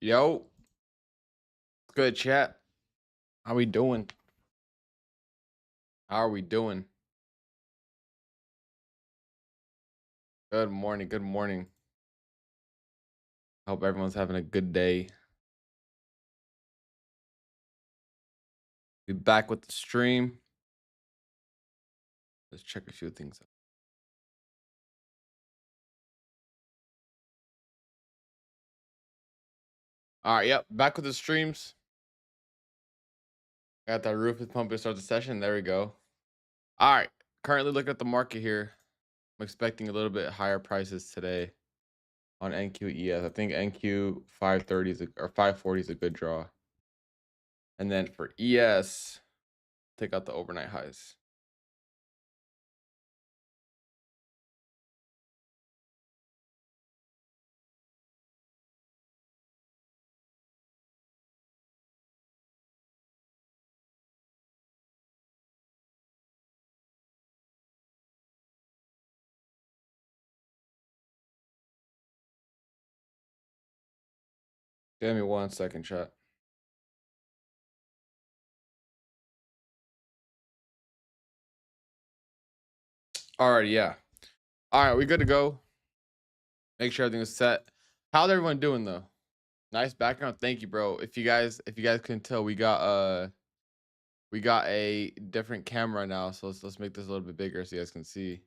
Yo, good chat. How we doing? How are we doing? Good morning. Good morning. Hope everyone's having a good day. Be back with the stream. Let's check a few things out. All right, yep, back with the streams. Got that roof is pumping to start the session. There we go. All right, currently looking at the market here. I'm expecting a little bit higher prices today on NQES. I think NQ 530 is or 540 is a good draw. And then for ES, take out the overnight highs. Give me 1 second, chat. All right, yeah. All right, we good to go. Make sure everything is set. How's everyone doing though? Nice background. Thank you, bro. If you guys can tell, we got a different camera now, so let's make this a little bit bigger so you guys can see.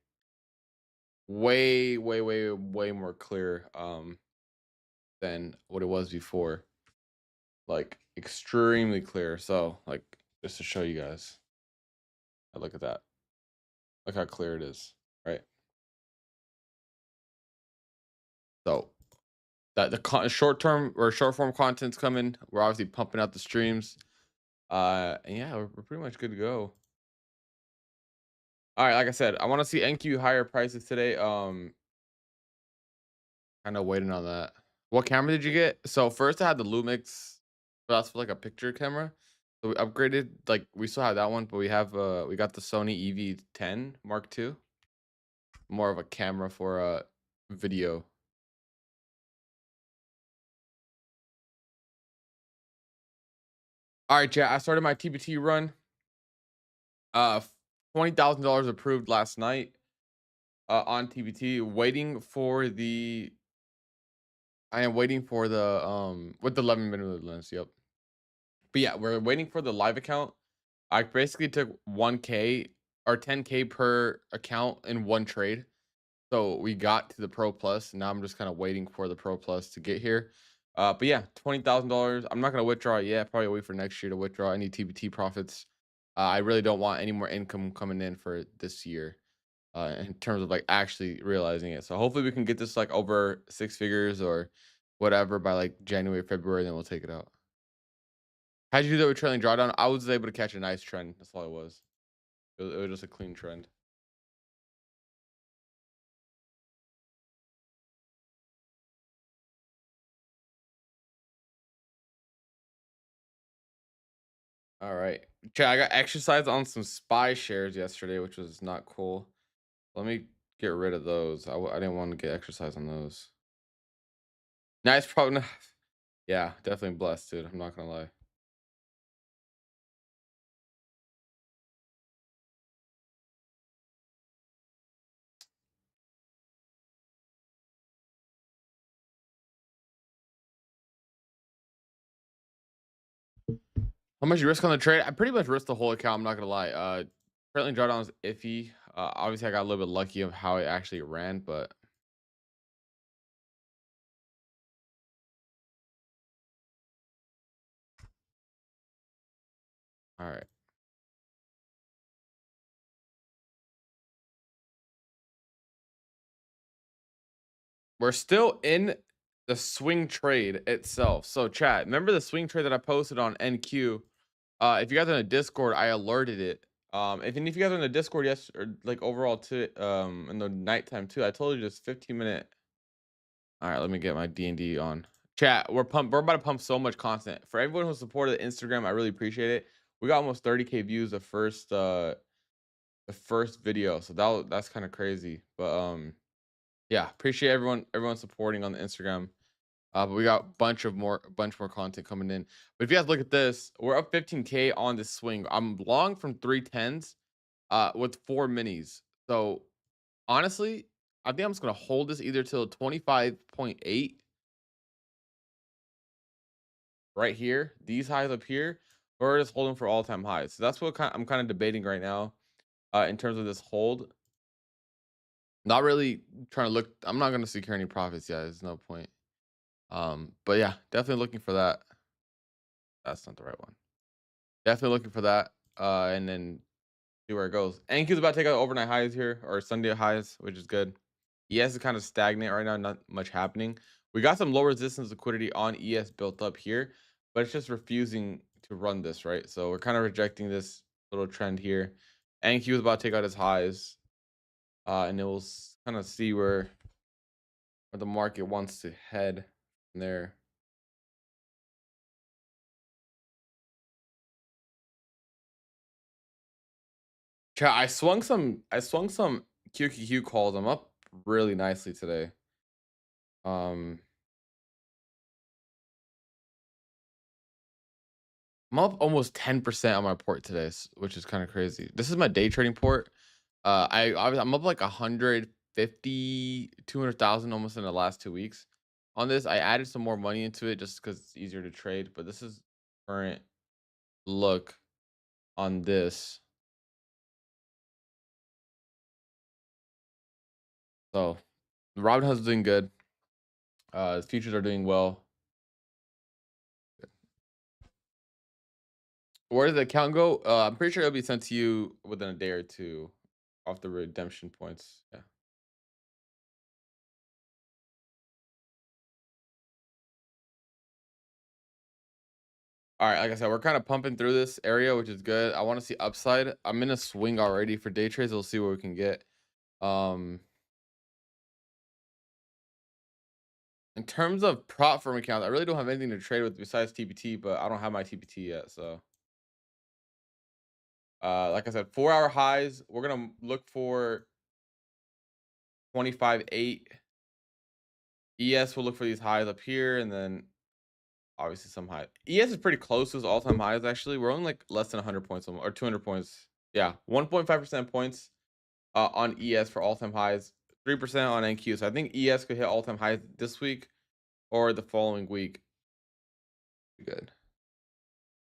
Way more clear than what it was before. Like extremely clear. So like just to show you guys. Look at that. Look how clear it is, right? So that the short term or short form content's coming. We're obviously pumping out the streams. And yeah, we're pretty much good to go. All right, like I said, I want to see NQ higher prices today. Kind of waiting on that. What camera did you get? So first I had the Lumix, but that's for like a picture camera. So we upgraded, like we still have that one, but we have we got the Sony EV10 Mark II. More of a camera for video. All right, chat. I started my TBT run. $20,000 approved last night on TBT. I am waiting for the with the 11-minute lens. Yep. But yeah, we're waiting for the live account. I basically took 1K or 10K per account in one trade. So we got to the Pro Plus. Now I'm just kind of waiting for the Pro Plus to get here. But yeah, $20,000. I'm not gonna withdraw it yet. Probably wait for next year to withdraw any TBT profits. I really don't want any more income coming in for this year. In terms of like actually realizing it. So hopefully we can get this like over 6 figures or whatever by like January, February, then we'll take it out. How'd you do that with trailing drawdown? I was able to catch a nice trend. That's all it was. It was just a clean trend. All right. Chat, I got exercise on some SPY shares yesterday, which was not cool. Let me get rid of those. I didn't want to get exercise on those. Nice, probably. Yeah, definitely blessed, dude. I'm not gonna lie. How much you risk on the trade? I pretty much risked the whole account. I'm not gonna lie. Trailing drawdown is iffy. Obviously, I got a little bit lucky of how it actually ran, but all right. We're still in the swing trade itself. So chat, remember the swing trade that I posted on NQ? If you guys are in a Discord, I alerted it And if you guys are in the Discord, yes, or like overall too, in the nighttime too, I told you just 15-minute. All right, let me get my D&D on. Chat, we're pumped. We're about to pump so much content. For everyone who supported Instagram, I really appreciate it. We got almost 30K views the first video. So that's kind of crazy. But yeah, appreciate everyone supporting on the Instagram. But we got bunch more content coming in. But if you guys look at this, we're up 15K on this swing. I'm long from 310s with 4 minis. So honestly, I think I'm just gonna hold this either till 25.8 right here, these highs up here, or just holding for all-time highs. So that's what I'm kind of debating right now in terms of this hold. Not really trying to look. I'm not gonna secure any profits yet. There's no point. But yeah, definitely looking for that. That's not the right one. Definitely looking for that. And then see where it goes. NQ's about to take out overnight highs here or Sunday highs, which is good. ES is kind of stagnant right now, not much happening. We got some low resistance liquidity on ES built up here, but it's just refusing to run this, right? So we're kind of rejecting this little trend here. NQ is about to take out his highs, and it will kind of see where the market wants to head from there. Chat, I swung some QQQ calls. I'm up really nicely today. Um, I'm up almost 10% on my port today, which is kind of crazy. This is my day trading port. I'm up like 150, 200,000 almost in the last 2 weeks. On this, I added some more money into it just because it's easier to trade. But this is current look on this. So Robinhood's doing good. The futures are doing well. Where does the account go? I'm pretty sure it'll be sent to you within a day or two off the redemption points. Yeah. All right, like I said, we're kind of pumping through this area, which is good. I want to see upside. I'm in a swing already for day trades. We'll see what we can get. In terms of prop firm accounts, I really don't have anything to trade with besides TPT, but I don't have my TPT yet. So, like I said, 4-hour highs. We're gonna look for 25.8. ES will look for these highs up here, and then obviously some high. ES is pretty close to his all-time highs. Actually, we're only like less than 100 points or 200 points. Yeah, 1.5% points on ES for all-time highs. 3% on NQ. So I think ES could hit all-time highs this week or the following week. Good.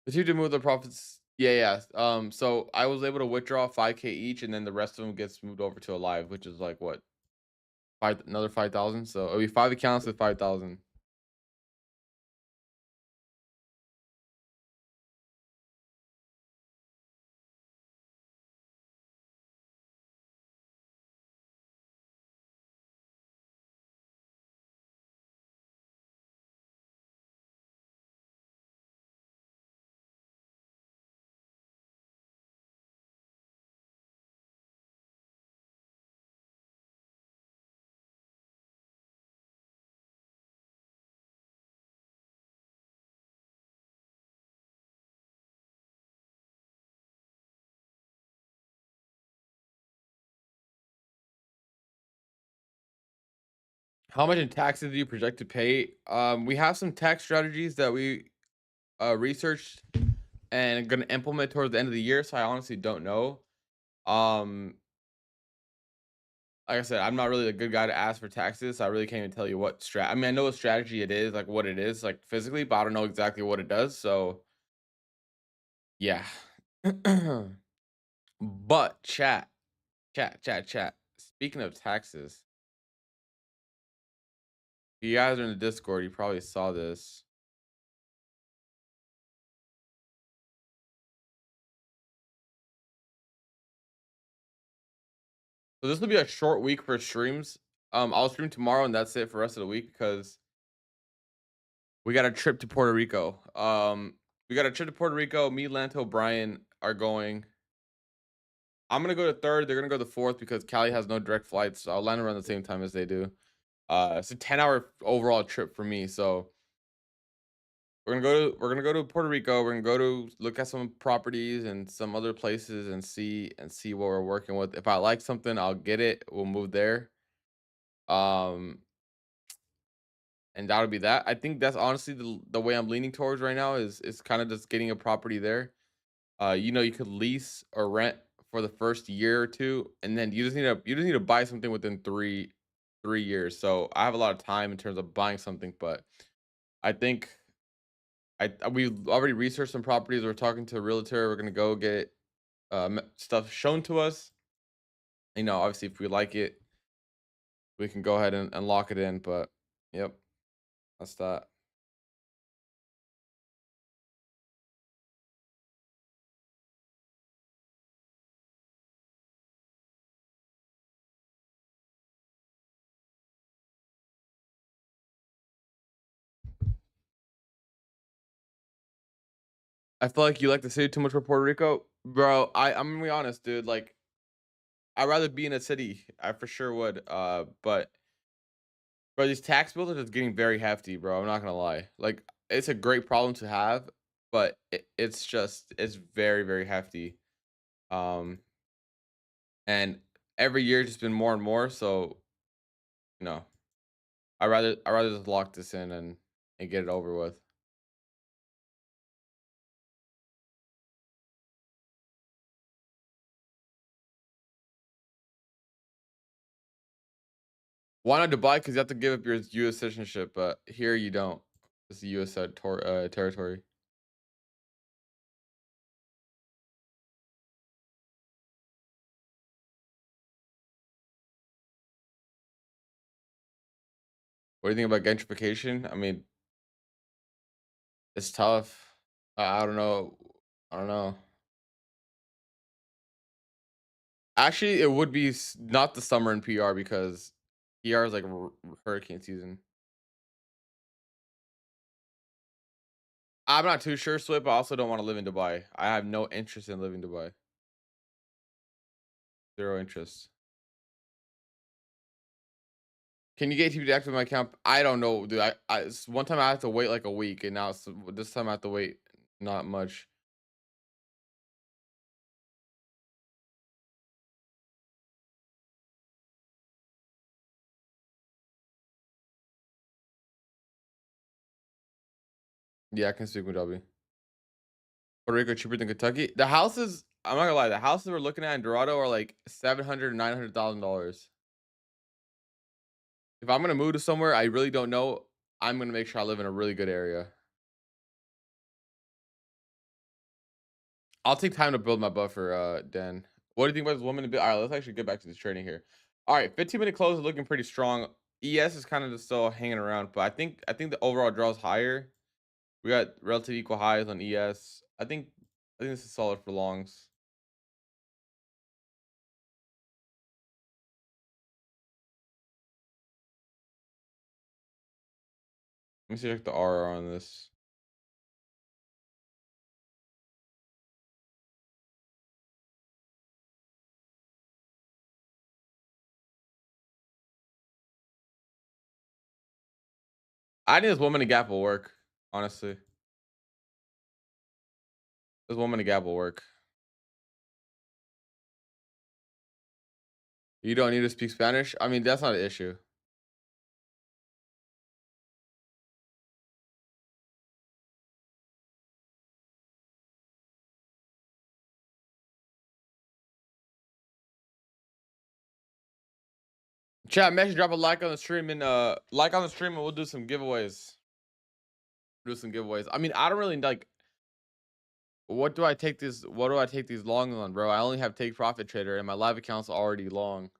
The two to move the profits. Yeah, yeah. So I was able to withdraw 5K each, and then the rest of them gets moved over to a live, which is like what another 5,000. So it'll be 5 accounts with 5,000. How much in taxes do you project to pay? We have some tax strategies that we researched and gonna implement towards the end of the year. So I honestly don't know. Um, like I said, I'm not really a good guy to ask for taxes. So I really can't even tell you what I mean, I know what strategy it is, like what it is, like physically, but I don't know exactly what it does. So yeah. But chat. Speaking of taxes, if you guys are in the Discord, you probably saw this. So this will be a short week for streams. I'll stream tomorrow and that's it for the rest of the week because we got a trip to Puerto Rico. We got a trip to Puerto Rico. Me, Lanto, Brian are going. I'm gonna go to third. They're gonna go to fourth because Cali has no direct flights. So I'll land around the same time as they do. It's a 10-hour overall trip for me. So we're gonna go to Puerto Rico. We're gonna go to look at some properties and some other places and see what we're working with. If I like something, I'll get it. We'll move there. Um, and that'll be that. I think that's honestly the way I'm leaning towards right now is kind of just getting a property there. You could lease or rent for the first year or two, and then you just need to buy something within three years. So I have a lot of time in terms of buying something, but I think we've already researched some properties. We're talking to a realtor. We're gonna go get stuff shown to us. Obviously, if we like it, we can go ahead and lock it in. But yep, that's that. I feel like you like the city too much for Puerto Rico, bro. I'm gonna be honest, dude. Like, I'd rather be in a city. I for sure would. But bro, these tax bills are just getting very hefty, bro. I'm not gonna lie. Like, it's a great problem to have, but it's very, very hefty. Um, and every year it's just been more and more. So, you know, I rather just lock this in and get it over with. Why not Dubai? Because you have to give up your U.S. citizenship, but here you don't. It's the U.S. Territory. What do you think about gentrification? I mean, it's tough. I don't know. I don't know. Actually, it would be not the summer in PR because PR is like hurricane season. I'm not too sure, Swift. But I also don't want to live in Dubai. I have no interest in living in Dubai. Zero interest. Can you get TV to activate my account? I don't know, dude. One time I had to wait like a week, and now this time I have to wait not much. Yeah, I can speak with W. Puerto Rico cheaper than Kentucky. The houses, I'm not gonna lie, the houses we're looking at in Dorado are like 700, $900,000. If I'm gonna move to somewhere I really don't know, I'm gonna make sure I live in a really good area. I'll take time to build my buffer, Dan. What do you think about this woman? All right, let's actually get back to this trading here. All right, 15-minute close is looking pretty strong. ES is kind of just still hanging around, but I think the overall draw is higher. We got relative equal highs on ES. I think this is solid for longs. Let me see check the RR on this. I think this woman and gap will work. Honestly, this woman and gap will work. You don't need to speak Spanish. I mean, that's not an issue. Chat, make sure drop a like on the stream and like on the stream, and we'll do some giveaways. Do some giveaways. I mean, I don't really like. What do I take these longs on, bro? I only have take profit trader, and my live account's already long.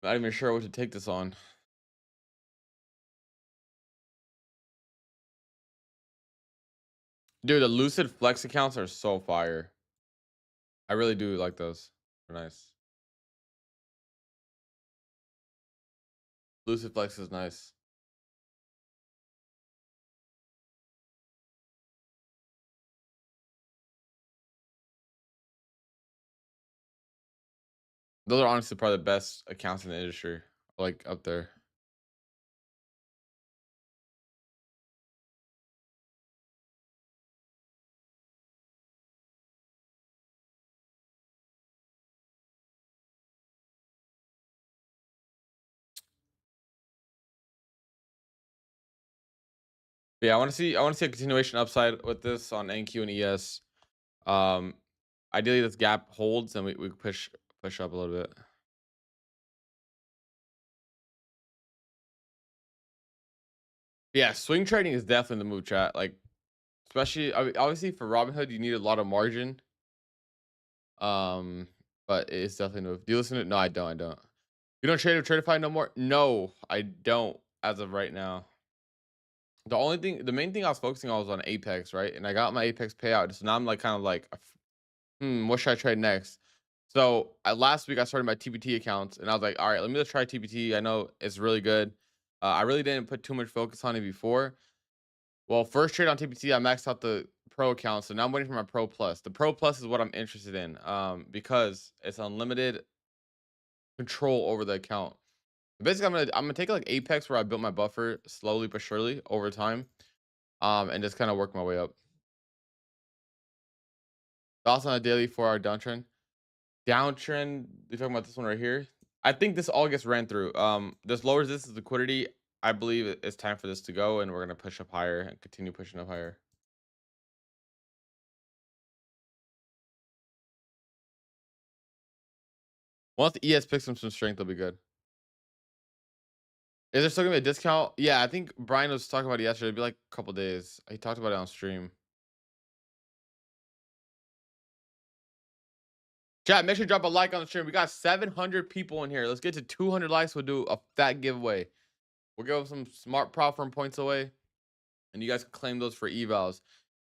Not even sure what to take this on. Dude, the Lucid Flex accounts are so fire. I really do like those. They're nice. Lucid Flex is nice. Those are honestly probably the best accounts in the industry, like up there. But yeah, I want to see a continuation upside with this on NQ and ES. Um, Ideally this gap holds and we push up a little bit. Yeah, swing trading is definitely the move, chat. Like, especially obviously for Robinhood, you need a lot of margin. Um, but it's definitely no. Do you listen to it? No, I don't. I don't. You don't trade or Tradify no more? No, I don't as of right now. The main thing I was focusing on was on Apex, right? And I got my Apex payout. So now I'm like kind of like, what should I trade next? So last week I started my TBT accounts and I was like, all right, let me just try TBT. I know it's really good. I really didn't put too much focus on it before. Well, first trade on TBT, I maxed out the pro account, so now I'm waiting for my pro plus. The pro plus is what I'm interested in, because it's unlimited control over the account. Basically, I'm gonna take like Apex where I built my buffer slowly but surely over time, and just kind of work my way up. Also on a daily 4-hour downtrend. Downtrend, you're talking about this one right here. I think this all gets ran through. This lowers this is liquidity. I believe it's time for this to go, and we're gonna push up higher and continue pushing up higher. Once the ES picks up some strength, they'll be good. Is there still gonna be a discount? Yeah, I think Brian was talking about it yesterday. It'd be like a couple days. He talked about it on stream. Chat, make sure to drop a like on the stream. We got 700 people in here. Let's get to 200 likes. We'll do a fat giveaway. We'll give some smart prop firm points away, and you guys can claim those for evals.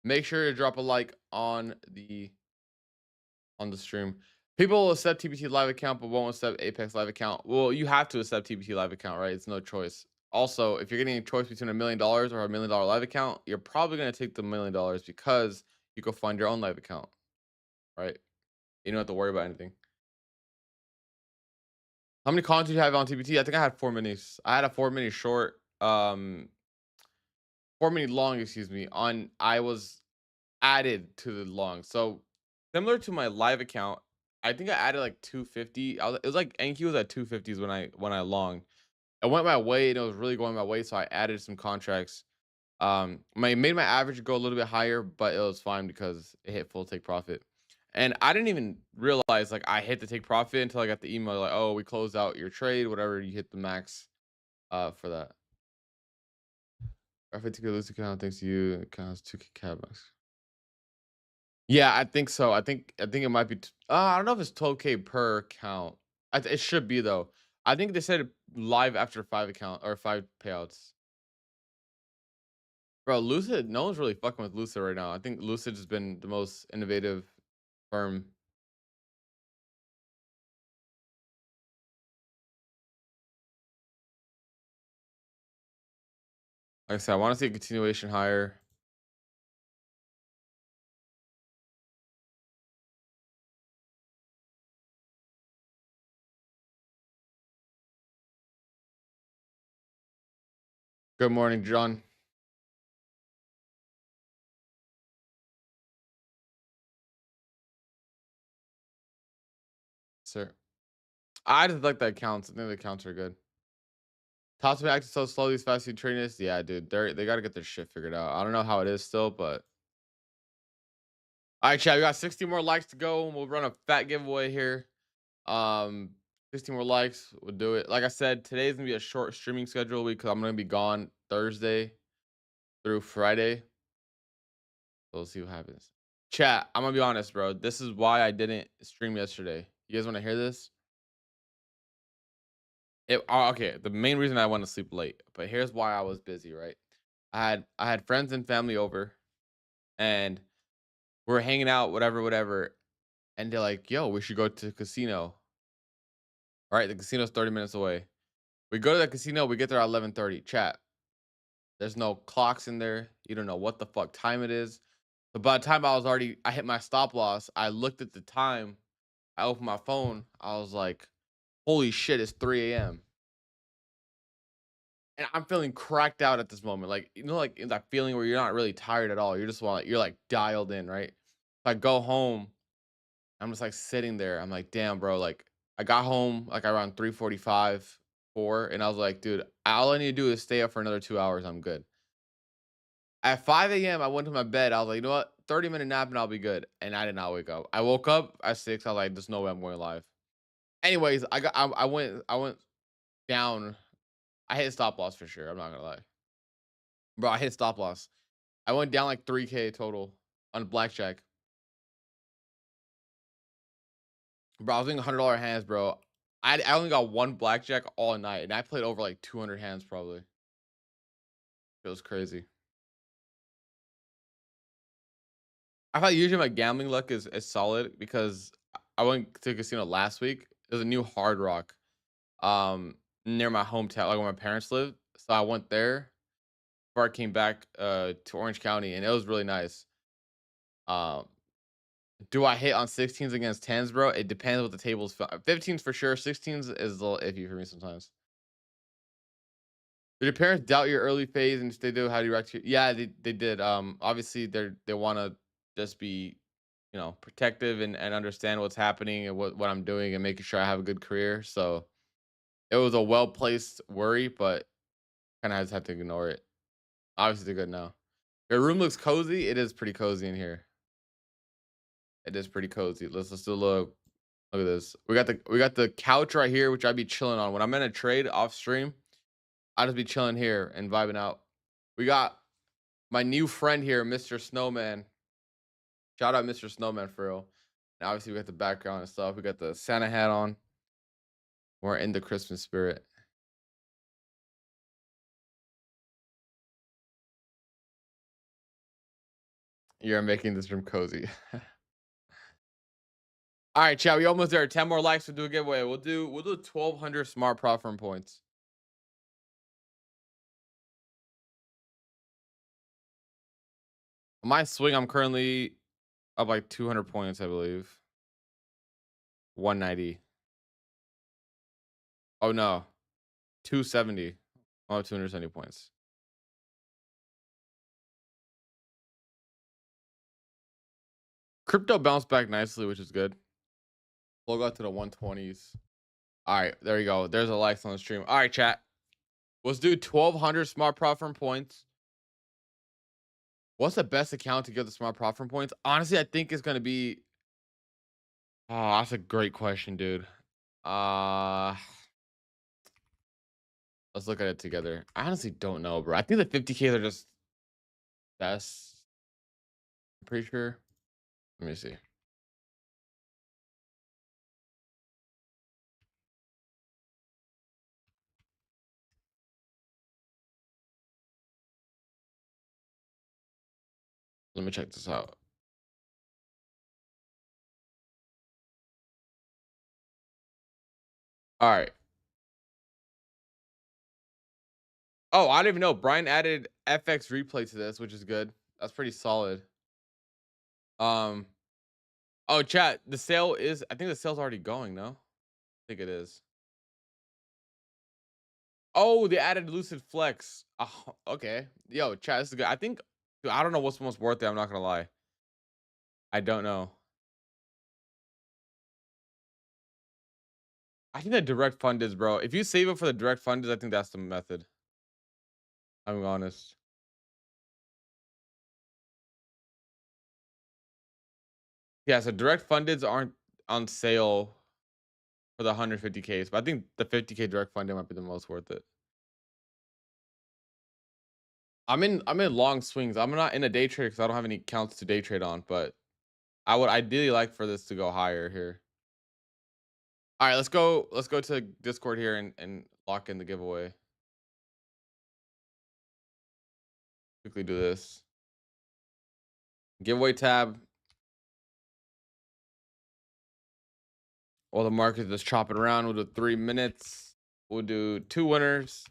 Make sure to drop a like on the stream. People will accept TBT live account, but won't accept Apex live account. Well, you have to accept TBT live account, right? It's no choice. Also, if you're getting a choice between $1 million or $1 million live account, you're probably gonna take the $1 million because you go find your own live account, right? You don't have to worry about anything. How many cons do you have on TBT? I think I had 4 minis. I had a 4 mini short, 4 mini long, excuse me. On I was added to the long. So similar to my live account, I think I added like 250. It was like NQ was at 250s when I longed. It went my way and it was really going my way, so I added some contracts. Made my average go a little bit higher, but it was fine because it hit full take profit. And I didn't even realize like I hit the take profit until I got the email like, oh, we closed out your trade, whatever you hit the max for that. Our 50 lose account thanks to you account has 2K cabs. Yeah, I think so. I think it might be. I don't know if it's 12K per account. It should be though. I think they said live after 5 account or 5 payouts. Bro, Lucid, no one's really fucking with Lucid right now. I think Lucid has been the most innovative firm. Like I said, I want to see a continuation higher. Good morning, John. Sir. I just like the accounts. I think the accounts are good. Tops been acting so slowly as fast as trainers. Yeah, dude. They gotta get their shit figured out. I don't know how it is still, but all right, chat. We got 60 more likes to go, and we'll run a fat giveaway here. 60 more likes, we'll do it. Like I said, today's gonna be a short streaming schedule week because I'm gonna be gone Thursday through Friday. So we'll see what happens. Chat, I'm gonna be honest, bro. This is why I didn't stream yesterday. You guys want to hear this? Okay. The main reason I went to sleep late, but here's why I was busy. Right, I had friends and family over, and we are hanging out, whatever, whatever. And they're like, "Yo, we should go to the casino." All right, the casino's 30 minutes away. We go to the casino. We get there at 11:30. Chat. There's no clocks in there. You don't know what the fuck time it is. But by the time I hit my stop loss, I looked at the time I opened my phone. I was like, holy shit, it's 3 a.m. And I'm feeling cracked out at this moment. Like, like that feeling where you're not really tired at all. You're just you're like dialed in, right? I go home, I'm just like sitting there. I'm like, damn, bro. Like, I got home like around 3:45, 4, and I was like, dude, all I need to do is stay up for another 2 hours. I'm good. At 5 a.m., I went to my bed. I was like, you know what? 30-minute nap and I'll be good. And I did not wake up. I woke up at 6. I was like, there's no way I'm going live. Anyways, I went down. I hit stop loss for sure. I'm not gonna lie. Bro, I hit stop loss. I went down like 3K total on blackjack. Bro, I was doing $100 hands, bro. I only got one blackjack all night, and I played over like 200 hands probably. It was crazy. I thought usually my gambling luck is solid because I went to a casino last week. There's a new Hard Rock near my hometown, like where my parents live. So I went there before I came back to Orange County, and it was really nice. Um, do I hit on 16s against 10s, bro? It depends what the table's 15s for sure. 16s is a little iffy for me sometimes. Did your parents doubt your early phase, and if they do, how do you react to yeah, they did. Obviously they wanna just be, protective and understand what's happening and what I'm doing and making sure I have a good career. So it was a well-placed worry, but kinda just have to ignore it. Obviously they're good now. Your room looks cozy. It is pretty cozy in here. It is pretty cozy. Let's do a look at this. We got the couch right here, which I'd be chilling on. When I'm in a trade off stream, I'll just be chilling here and vibing out. We got my new friend here, Mr. Snowman. Shout out Mr. Snowman for real. And obviously we got the background and stuff. We got the Santa hat on. We're in the Christmas spirit. You're making this room cozy. All right, chat. We almost there. 10 more likes to do a giveaway. We'll do 1,200 smart profit points. My swing, I'm currently up like 200 points, I believe. 190. Oh no, 270. Oh, 270 points. Crypto bounced back nicely, which is good. We'll go to the 120s. All right, there you go. There's a likes on the stream. All right, chat. Let's do 1,200 smart profit points. What's the best account to get the smart profit points? Honestly, I think it's gonna be. Oh, that's a great question, dude. Uh let's look at it together. I honestly don't know, bro. I think the 50K are just best. I'm pretty sure. Let me see. Let me check this out. All right. Oh, I don't even know. Brian added FX replay to this, which is good. That's pretty solid. Um. Oh, chat. The sale is. I think the sale's already going. No, I think it is. Oh, they added Lucid Flex. Oh, okay. Yo, chat. This is good. I think. Dude, I don't know what's most worth it. I'm not gonna lie. I don't know. I think the direct fund is, bro. If you save it for the direct fund is, I think that's the method. I'm honest. Yeah, so direct fundeds aren't on sale for the 150Ks, but I think the 50K direct funded might be the most worth it. I'm in long swings. I'm not in a day trade because I don't have any counts to day trade on, but I would ideally like for this to go higher here. All right, let's go. Let's go to Discord here and lock in the giveaway. Quickly do this. Giveaway tab. While the market is just chopping around, we'll do 3 minutes. We'll do 2 winners.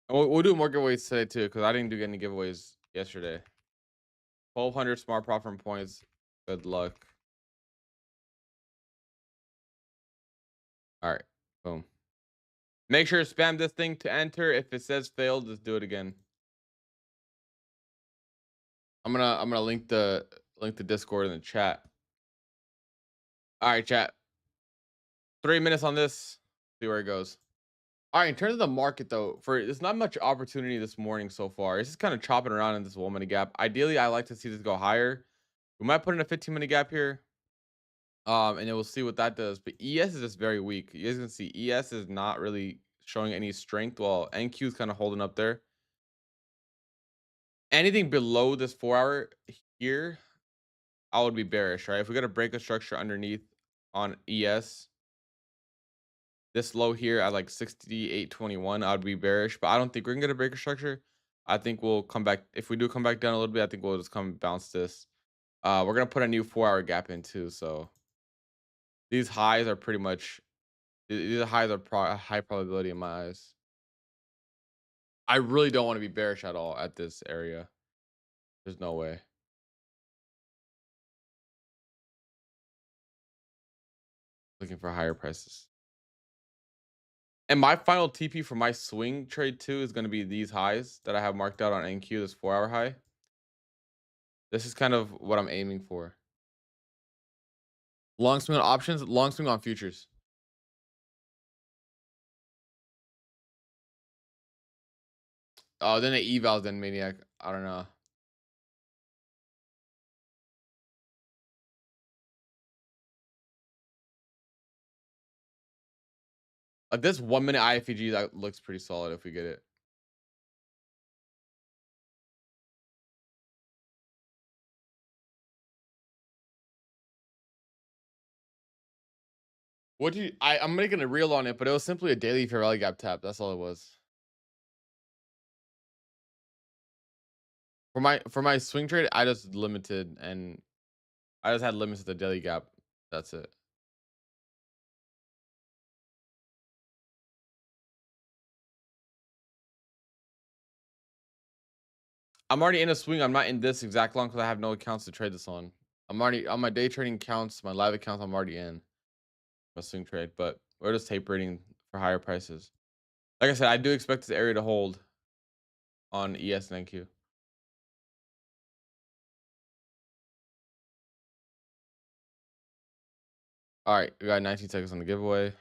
And we'll do more giveaways today too, because I didn't do any giveaways yesterday. 1,200 smart profit points. Good luck. All right, boom. Make sure to spam this thing to enter. If it says failed, just do it again. I'm gonna link the Discord in the chat. All right, chat. 3 minutes on this. See where it goes. All right, in terms of the market though, there's not much opportunity this morning so far. It's just kind of chopping around in this 1 minute gap. Ideally, I like to see this go higher. We might put in a 15-minute gap here. And then we'll see what that does. But ES is just very weak. You guys can see ES is not really showing any strength, while NQ is kind of holding up there. Anything below this 4 hour here, I would be bearish, right? If we got to break a structure underneath on ES, this low here at like 68.21, I would be bearish. But I don't think we're gonna get a break a structure. I think we'll come back. If we do come back down a little bit, I think we'll just come bounce this. We're gonna put a new 4 hour gap in too. So these highs are pretty much these highs are high probability in my eyes. I really don't want to be bearish at all at this area. There's no way. Looking for higher prices. And my final TP for my swing trade too is going to be these highs that I have marked out on NQ, this 4 hour high. This is kind of what I'm aiming for. Long swing on options, long swing on futures. Oh, then the evals, then maniac. I don't know. Like this 1 minute IFEG that looks pretty solid if we get it. What do you? I'm making a reel on it, but it was simply a daily fair value gap tap. That's all it was. For my swing trade, I just limited and I just had limits at the daily gap. That's it. I'm already in a swing. I'm not in this exact long because I have no accounts to trade this on. I'm already on my day trading accounts, my live accounts. I'm already in a swing trade, but we're just tapering for higher prices. Like I said, I do expect this area to hold on ES and NQ. All right, we got 19 seconds on the giveaway.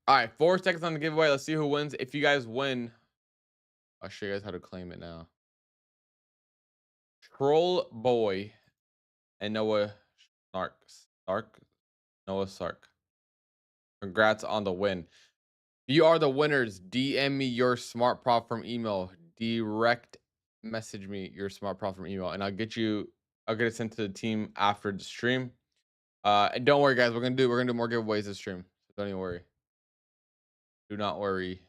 All right, 4 seconds on the giveaway. Let's see who wins. If you guys win, I'll show you guys how to claim it now. Troll Boy and Noah Noah Sark. Congrats on the win. If you are the winners, DM me your smart prop from email. Direct message me your smart prop from email, and I'll get it sent to the team after the stream. And don't worry, guys, we're gonna do more giveaways this stream. So don't even worry. Do not worry.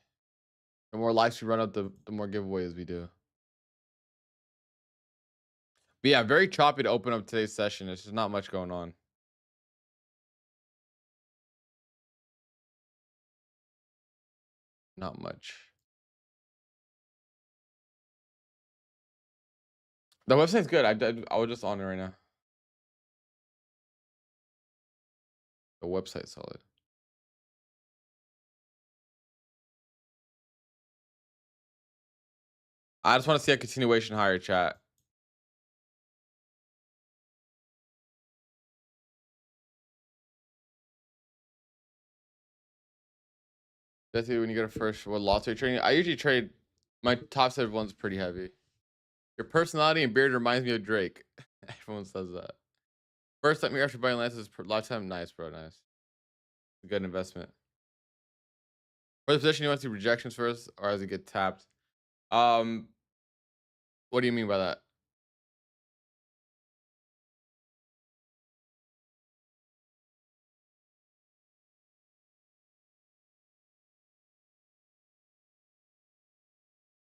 The more likes we run up, the more giveaways we do. But yeah, very choppy to open up today's session. There's just not much going on. Not much. The website's good. I was just on it right now. The website's solid. I just want to see a continuation higher, chat. That's it when you get a first lots of trading. I usually trade my top set of ones pretty heavy. Your personality and beard reminds me of Drake. Everyone says that. First time you're after buying lenses lifetime. Nice, bro. Nice. Good investment. For the position, you want to see rejections first, or as it get tapped. What do you mean by that?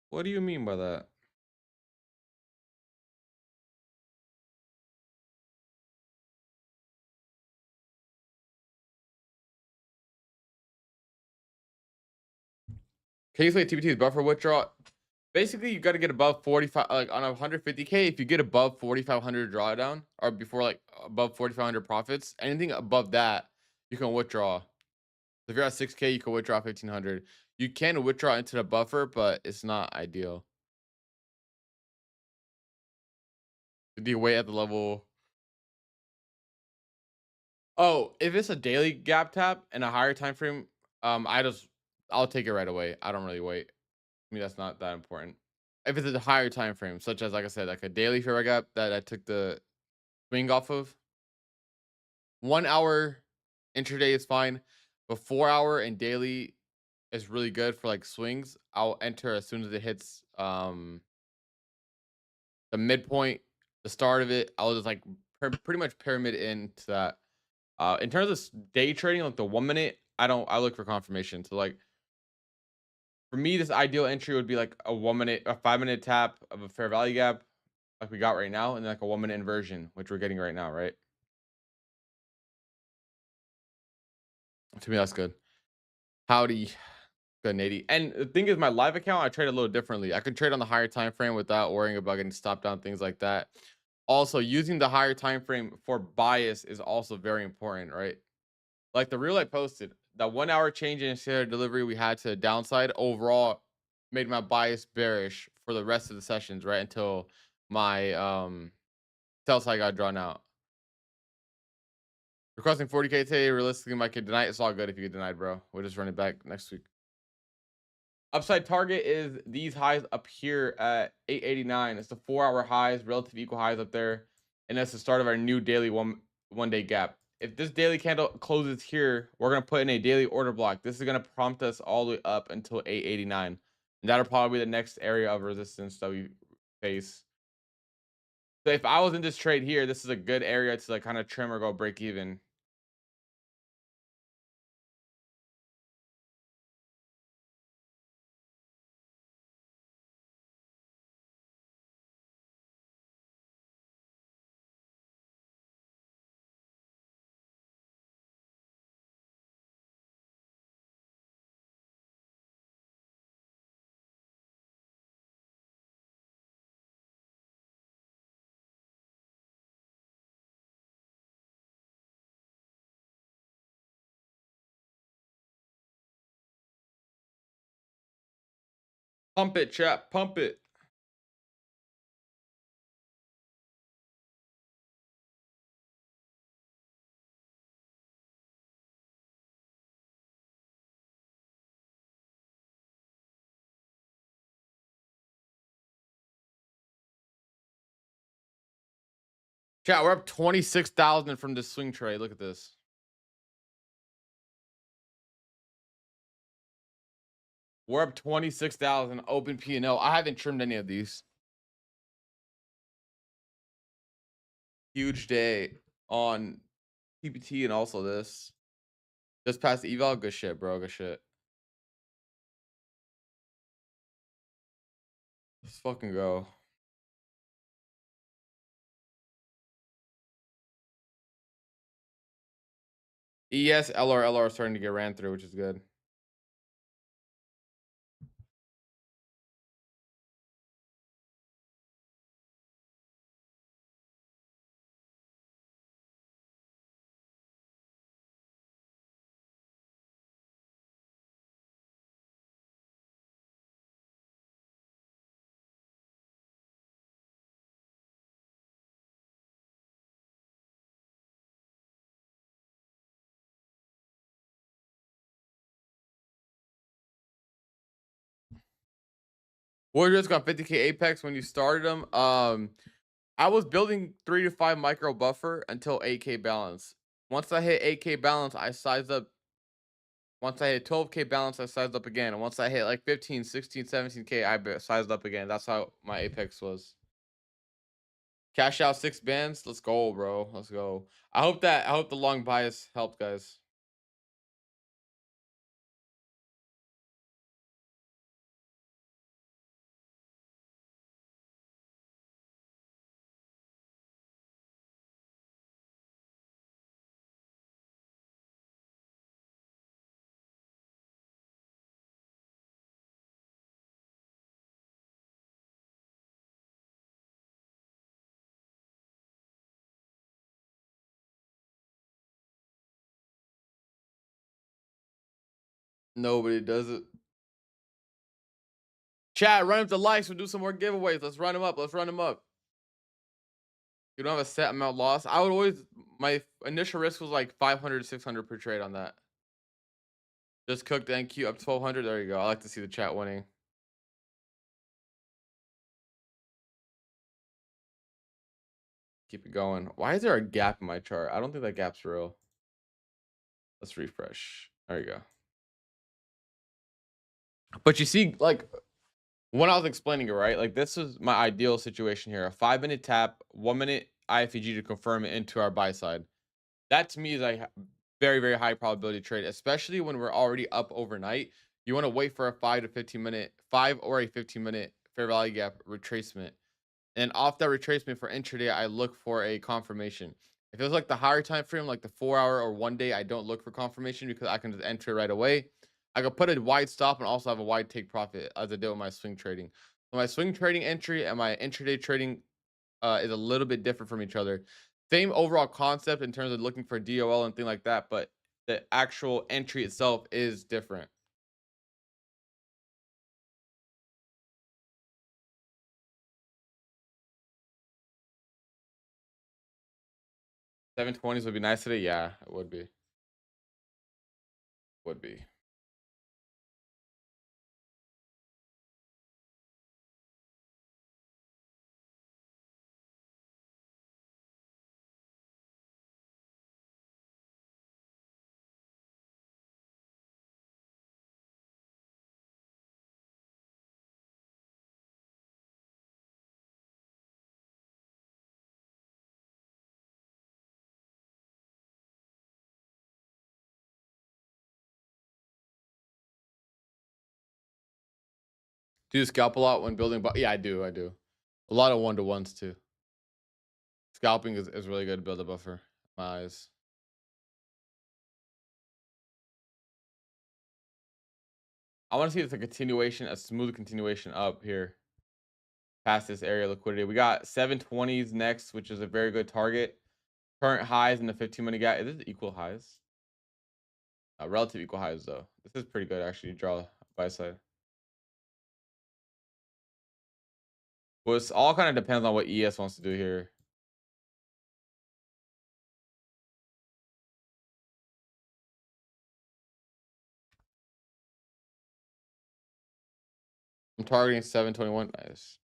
What do you mean by that? Can you explain TBT's buffer withdrawal? Basically, you got to get above 45, like on a 150K. If you get above 4,500 drawdown or before like above 4,500 profits, anything above that, you can withdraw. If you're at 6K, you can withdraw 1,500. You can withdraw into the buffer, but it's not ideal. Do you wait at the level? Oh, if it's a daily gap tap and a higher time frame, I'll take it right away. I don't really wait. I mean, that's not that important. If it's a higher time frame, such as like I said, like a daily fair gap that I took the swing off of, 1 hour intraday is fine, but 4 hour and daily is really good for like swings. I'll enter as soon as it hits the midpoint, the start of it. I'll just like pretty much pyramid into that. In terms of day trading, like the 1 minute, I look for confirmation. So like for me, this ideal entry would be like a 1 minute, a 5 minute tap of a fair value gap, like we got right now, and then like a 1 minute inversion, which we're getting right now, right? To me, that's good. Howdy, good Nady. And the thing is, my live account, I trade a little differently. I can trade on the higher time frame without worrying about getting stopped down, things like that. Also, using the higher time frame for bias is also very important, right? Like the reel I posted, that 1 hour change in share delivery we had to the downside overall made my bias bearish for the rest of the sessions, right? Until my sell side got drawn out. Requesting 40K today, realistically might get denied. It's all good if you get denied, bro. We'll just run it back next week. Upside target is these highs up here at 889. It's the 4 hour highs, relative equal highs up there. And that's the start of our new daily one day gap. If this daily candle closes here, we're going to put in a daily order block. This is going to prompt us all the way up until 889. And that'll probably be the next area of resistance that we face. So if I was in this trade here, this is a good area to like kind of trim or go break even. Pump it, chat. Pump it. Chat, we're up 26,000 from this swing trade. Look at this. We're up 26,000 open P&L. I haven't trimmed any of these. Huge day on TPT and also this. Just past eval. Good shit, bro. Good shit. Let's fucking go. ES, LR starting to get ran through, which is good. Warriors got 50K Apex when you started them. I was building 3 to 5 micro buffer until 8K balance. Once I hit 8K balance, I sized up. Once I hit 12K balance, I sized up again. And once I hit like 15, 16, 17K, I sized up again. That's how my Apex was. Cash out 6 bands. Let's go, bro. Let's go. I hope the long bias helped, guys. Nobody does it. Chat, run up the likes. We'll do some more giveaways. Let's run them up. Let's run them up. You don't have a set amount loss. I would always, my initial risk was like 500, 600 per trade on that. Just cooked NQ up 1200. There you go. I like to see the chat winning. Keep it going. Why is there a gap in my chart? I don't think that gap's real. Let's refresh. There you go. But you see, like, when I was explaining it, right? Like, this is my ideal situation here. A 5-minute tap, 1-minute IFEG to confirm it into our buy side. That to me is a very, very high probability trade, especially when we're already up overnight. You want to wait for a 5 or a 15-minute fair value gap retracement. And off that retracement for intraday, I look for a confirmation. If it was like the higher time frame, like the 4-hour or 1 day, I don't look for confirmation because I can just enter right away. I could put a wide stop and also have a wide take profit as I did with my swing trading. So my swing trading entry and my intraday trading is a little bit different from each other. Same overall concept in terms of looking for DOL and thing like that, but the actual entry itself is different. 720s would be nice today. Yeah, it would be. Would be. Do you scalp a lot when building? But yeah, I do. I do. A lot of 1-to-1s too. Scalping is really good to build a buffer. In my eyes. I want to see it's a continuation, a smooth continuation up here past this area of liquidity. We got 720s next, which is a very good target. Current highs in the 15-minute gap. Is this equal highs? Relative equal highs though. This is pretty good actually. Draw buy side. Well, it's all kind of depends on what ES wants to do here. I'm targeting 721. Nice.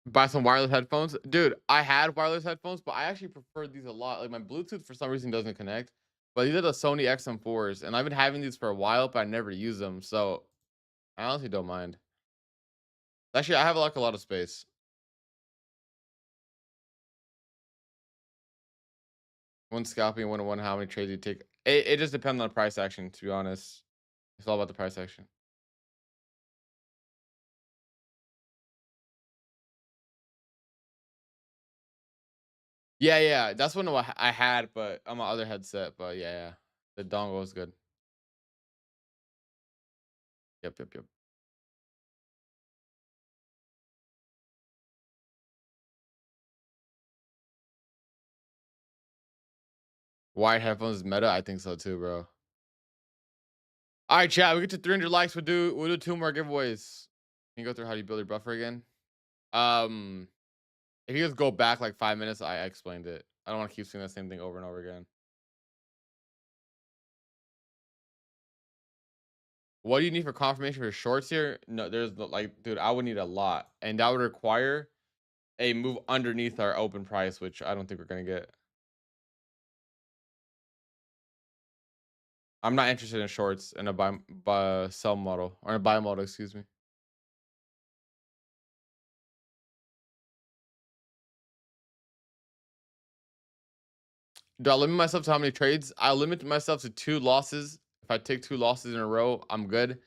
Buy some wireless headphones. Dude, I had wireless headphones, but I actually prefer these a lot. Like my Bluetooth for some reason doesn't connect. But these are the Sony XM4s, and I've been having these for a while, but I never use them. So I honestly don't mind. Actually, I have like a lot of space. One scalping, 1-to-1, how many trades you take. It just depends on the price action, to be honest. It's all about the price action. Yeah, yeah. That's one I had, but on my other headset. But yeah, yeah. The dongle is good. Yep, yep, yep. Wired headphones is meta. I think so too, bro. All right, chat. We get to 300 likes. We'll do 2 more giveaways. Can you go through how you build your buffer again? Um, if you just go back like 5 minutes, I explained it. I don't want to keep saying the same thing over and over again. What do you need for confirmation for shorts here? No, there's like, dude, I would need a lot, and that would require a move underneath our open price, which I don't think we're gonna get. I'm not interested in shorts in a buy sell model or a buy model, excuse me. Do I limit myself to how many trades? I limit myself to 2 losses. If I take 2 losses in a row, I'm good.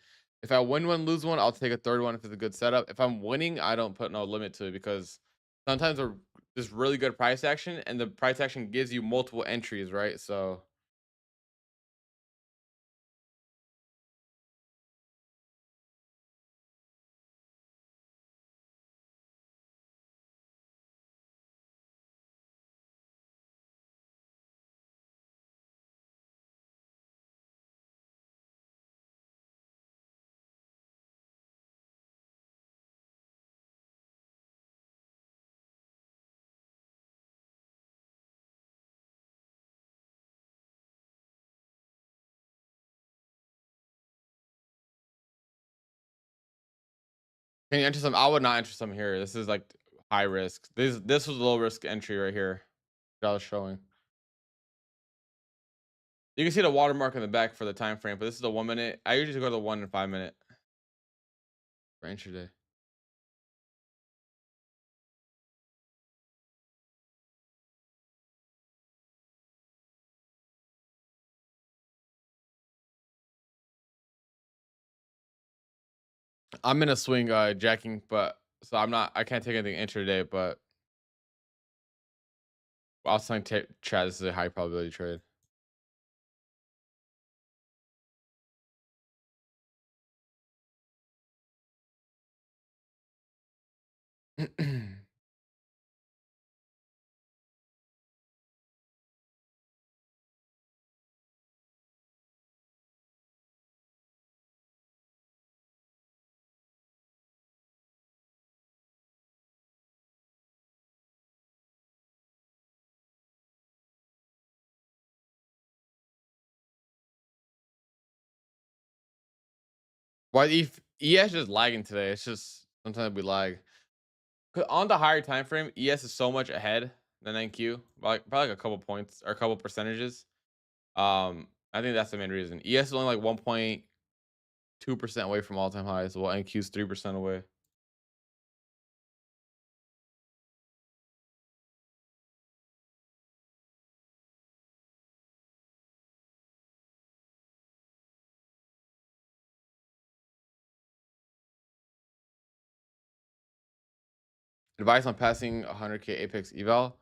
If I win one, lose one, I'll take a third one if it's a good setup. If I'm winning, I don't put no limit to it because sometimes there's really good price action and the price action gives you multiple entries, right? So Can you enter some? I would not enter some here. This is like high risk. This was low risk entry right here that I was showing. You can see the watermark in the back for the time frame, but this is the 1 minute. I usually go to the 1 and 5 minute for intraday. I'm in a swing jacking, but so I can't take anything intraday, but I was telling Chad this is a high probability trade. Why ES just lagging today? It's just sometimes we lag. 'Cause on the higher time frame, ES is so much ahead than NQ, like probably like a couple points or a couple percentages. I think that's the main reason. ES is only like 1.2% away from all time highs, while NQ is 3% away. Advice on passing 100K Apex eval.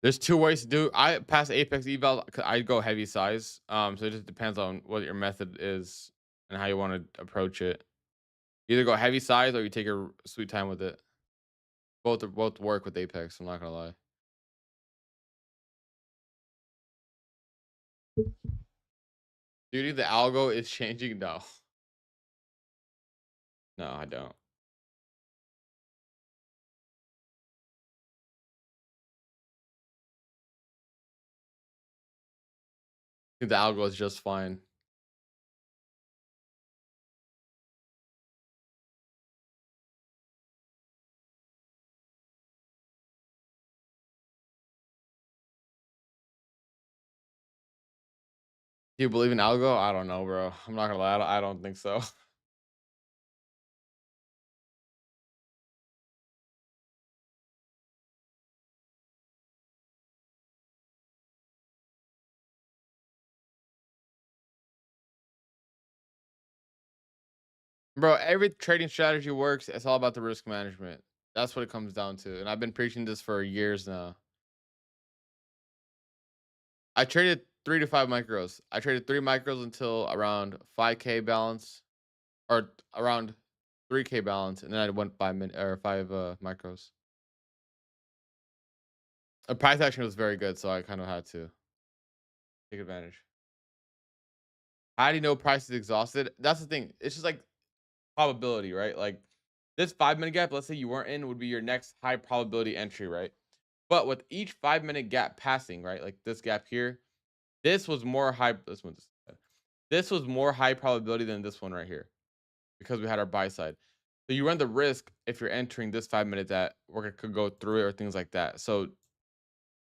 There's two ways to do. I pass Apex eval. I go heavy size. So it just depends on what your method is and how you want to approach it. Either go heavy size or you take your sweet time with it. Both work with Apex. I'm not gonna lie. Do you think the algo is changing? No, no, I don't. I think the algo is just fine. Do you believe in algo? I don't know, bro. I'm not gonna lie. I don't think so. Bro, every trading strategy works. It's all about the risk management. That's what it comes down to. And I've been preaching this for years now. I traded 3 to 5 micros. I traded 3 micros until around 5K balance or around 3K balance, and then I went 5 minute or 5 micros. The price action was very good, so I kind of had to take advantage. How do you know price is exhausted? That's the thing. It's just like probability, right? Like this 5 minute gap, let's say you weren't in, would be your next high probability entry, right? But with each 5 minute gap passing, right? Like this gap here, this was more high. This was more high probability than this one right here because we had our buy side. So you run the risk if you're entering this 5 minute that we're could go through it or things like that. So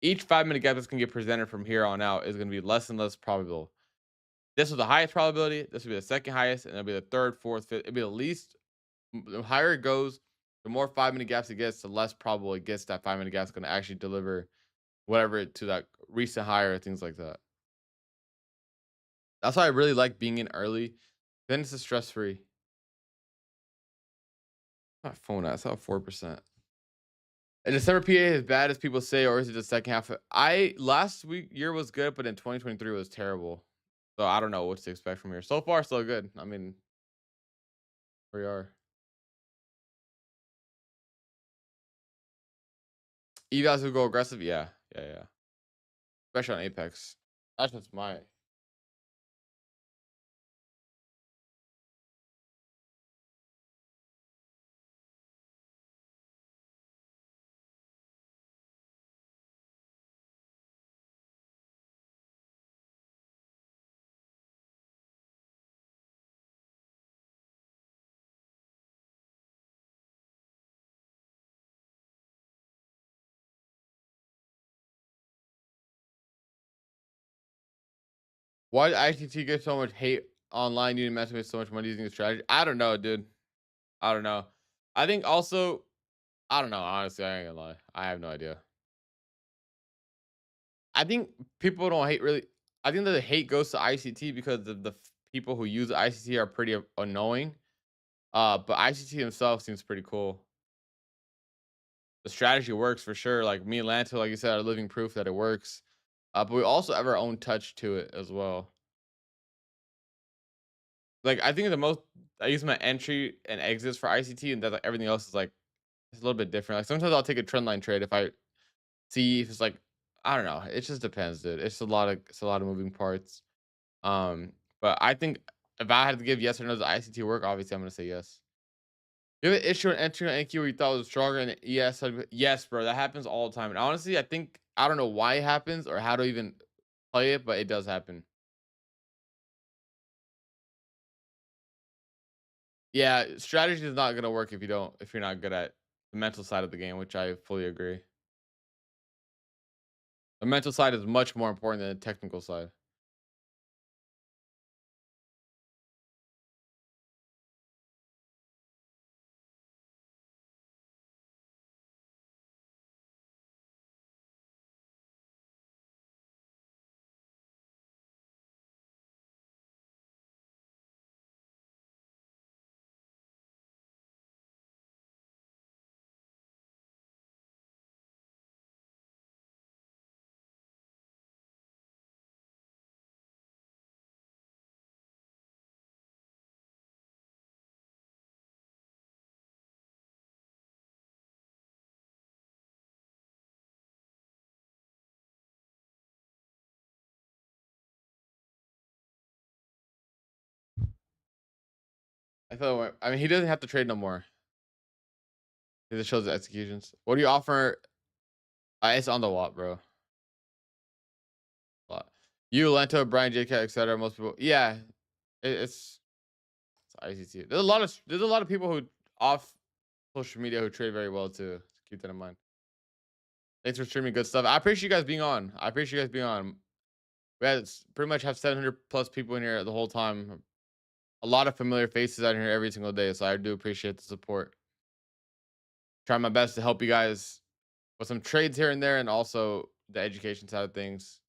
each 5 minute gap that's gonna get presented from here on out is gonna be less and less probable. This was the highest probability. This would be the second highest, and it'll be the third, fourth, fifth. It'll be the least. The higher it goes, the more 5 minute gaps it gets, the less probable it gets that 5 minute gap is going to actually deliver whatever to that recent high or things like that. That's why I really like being in early. Then it's a stress free. My phone at 4%. And December PA as bad as people say, or is it the second half? I last year was good, but in 2023 was terrible. So I don't know what to expect from here. So far, so good. I mean, we are. Evals who go aggressive, yeah, yeah, yeah. Especially on Apex. That's just my Why did ICT get so much hate online? You didn't mess with so much money using the strategy. I don't know, dude. I don't know. I think also, I don't know. Honestly, I ain't gonna lie. I have no idea. I think people don't hate really. I think that the hate goes to ICT because the people who use ICT are pretty annoying. But ICT himself seems pretty cool. The strategy works for sure. Like me and Lanto, like you said, are living proof that it works. But we also have our own touch to it as well. Like I think the most I use my entry and exits for ICT, and then like everything else is like it's a little bit different. Like sometimes I'll take a trend line trade if I see if it's like I don't know. It just depends, dude. It's a lot of moving parts. But I think if I had to give yes or no to ICT work, obviously I'm gonna say yes. You have an issue and entry on NQ where you thought it was stronger, and yes, yes, bro. That happens all the time. And honestly, I think I don't know why it happens or how to even play it, but it does happen. Yeah, strategy is not gonna work if you're not good at the mental side of the game, which I fully agree. The mental side is much more important than the technical side. I mean, he doesn't have to trade no more. He just shows the executions. What do you offer? It's on the lot, bro. Lot. You, Lento, Brian, JK, etc. Most people, yeah, it's ICT. There's a lot of people who off social media who trade very well too. So keep that in mind. Thanks for streaming good stuff. I appreciate you guys being on. I appreciate you guys being on. We had pretty much have 700 plus people in here the whole time. A lot of familiar faces out here every single day. So I do appreciate the support. Try my best to help you guys with some trades here and there, and also the education side of things.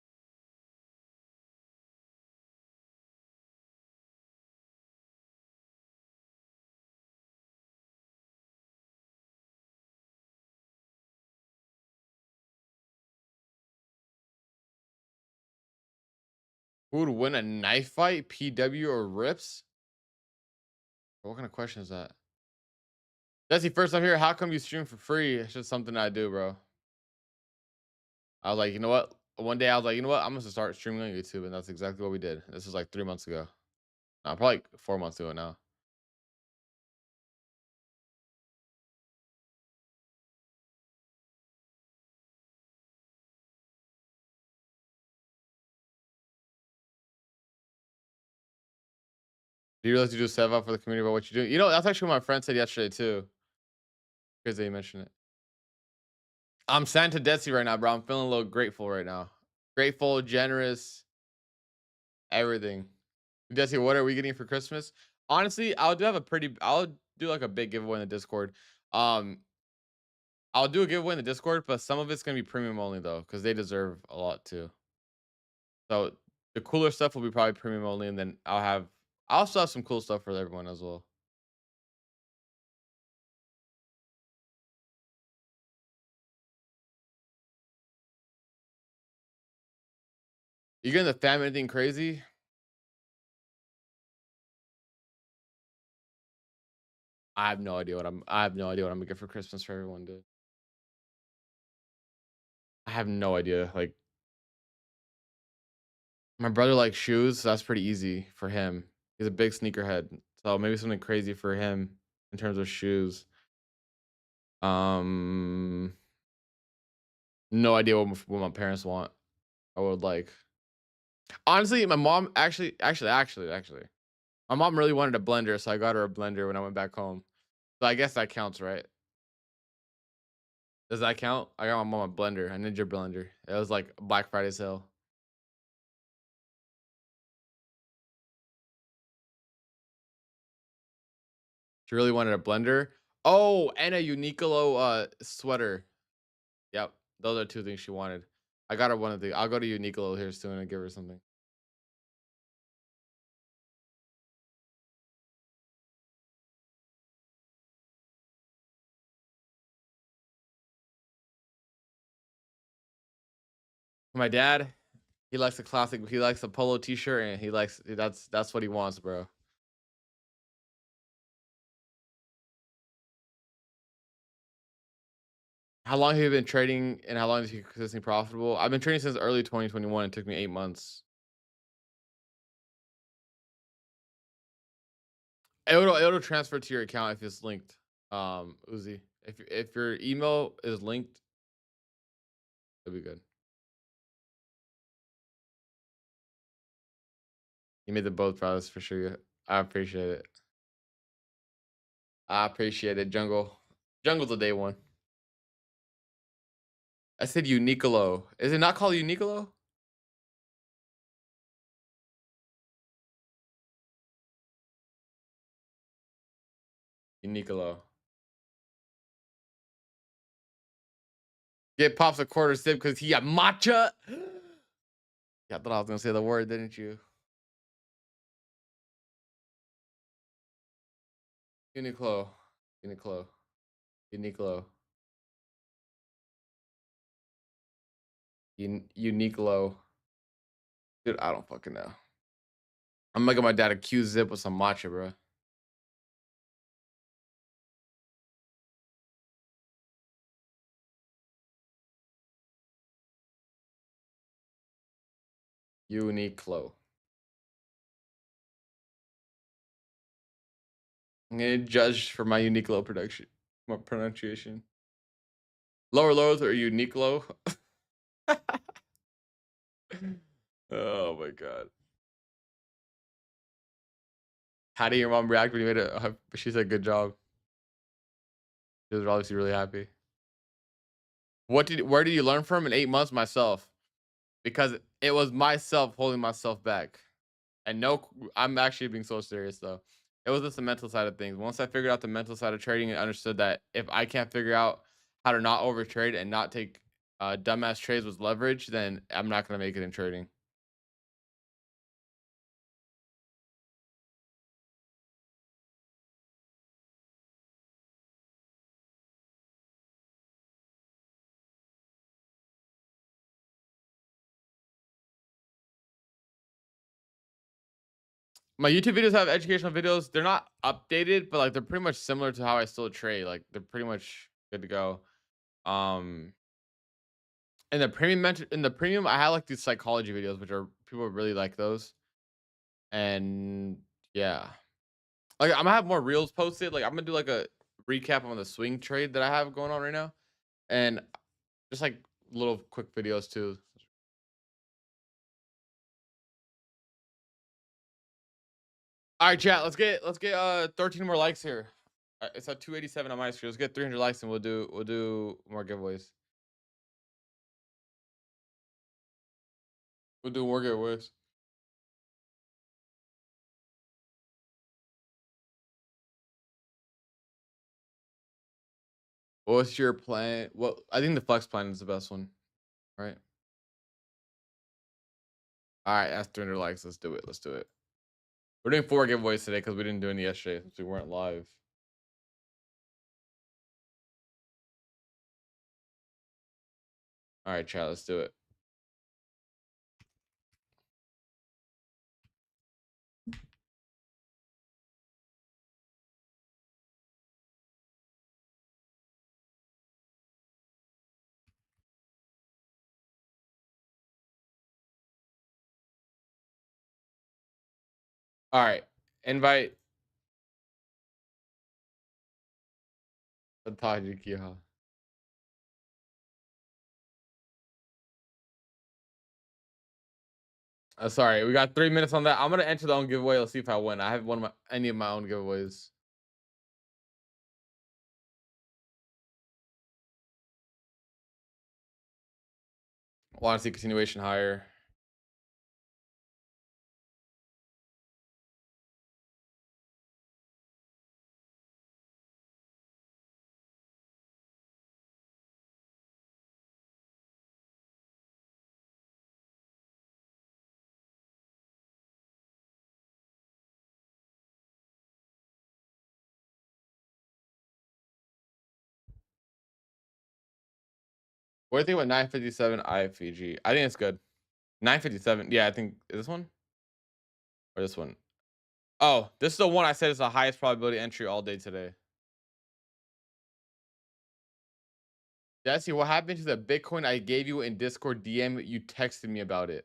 Who would win a knife fight, PW or Rips? What kind of question is that? Jesse, first time here. How come you stream for free? It's just something I do, bro. I was like, you know what? One day I was like, you know what? I'm gonna start streaming on YouTube, and that's exactly what we did. This was like 3 months ago. Probably like 4 months ago now. Do you realize you do set up for the community about what you do? You know, that's actually what my friend said yesterday too. Because they mentioned it. I'm Santa Desi right now, bro. I'm feeling a little grateful right now. Grateful, generous, everything. Desi, what are we getting for Christmas? Honestly, I'll do like a big giveaway in the Discord. Um, I'll do a giveaway in the Discord, but some of it's gonna be premium only though, because they deserve a lot too. So the cooler stuff will be probably premium only, and then I'll still have some cool stuff for everyone as well. You getting the fam anything crazy? I have no idea what I'm gonna get for Christmas for everyone, dude. I have no idea. Like my brother likes shoes, so that's pretty easy for him. He's a big sneakerhead. So maybe something crazy for him in terms of shoes. Um no idea what my parents want or would like. Honestly, my mom actually. My mom really wanted a blender, so I got her a blender when I went back home. So I guess that counts, right? Does that count? I got my mom a blender, a Ninja blender. It was like Black Friday sale. She really wanted a blender. Oh, and a Uniqlo sweater. Yep, those are two things she wanted. I got her one of the. I'll go to Uniqlo here soon and give her something. My dad, he likes a classic. He likes a polo T-shirt, and he likes that's what he wants, bro. How long have you been trading, and how long is you consistently profitable? I've been trading since early 2021. It took me 8 months. It'll transfer to your account if it's linked. Uzi, if your email is linked, it'll be good. You made the both brothers for sure. I appreciate it. I appreciate it, Jungle. Jungle's a day one. I said Uniqlo. Is it not called Uniqlo? Uniqlo. Get Pops a quarter sip because he got matcha. Yeah, I thought I was gonna say the word, didn't you? Uniqlo. Uniqlo. Uniqlo. Uniqlo. Dude, I don't fucking know. I'm making my dad a Q zip with some matcha, bro. Uniqlo. I'm gonna judge for my Uniqlo production, my pronunciation. Lower lows or Uniqlo? Oh my god. How did your mom react when you made it? She said good job. She was obviously really happy. Where did you learn from in 8 months? Myself. Because it was myself holding myself back. And no, I'm actually being so serious though. It was just the mental side of things. Once I figured out the mental side of trading and understood that if I can't figure out how to not overtrade and not take dumbass trades with leverage, then I'm not gonna make it in trading. My YouTube videos have educational videos. They're not updated, but like they're pretty much similar to how I still trade. Like they're pretty much good to go. Um, in the premium, I have like these psychology videos, which are people really like those. And yeah, like I'm gonna have more reels posted. Like I'm gonna do like a recap on the swing trade that I have going on right now, and just like little quick videos too. All right, chat. Let's get 13 more likes here. It's at 287 on my screen. Let's get 300 likes and we'll do more giveaways. We'll do more giveaways. What's your plan? Well, I think the flex plan is the best one, right? All right, that's 300 likes. Let's do it. Let's do it. We're doing 4 giveaways today because we didn't do any yesterday since we weren't live. All right, chat. Let's do it. All right, invite the Tajikiha. Sorry, we got 3 minutes on that. I'm gonna enter the own giveaway. Let's see if I win. I have any of my own giveaways. Want to see continuation higher? What do you think about 957 IFEG? I think it's good. 957. Yeah, I think is this one or this one? Oh, this is the one I said is the highest probability entry all day today. Jesse, what happened to the Bitcoin I gave you in Discord DM? You texted me about it.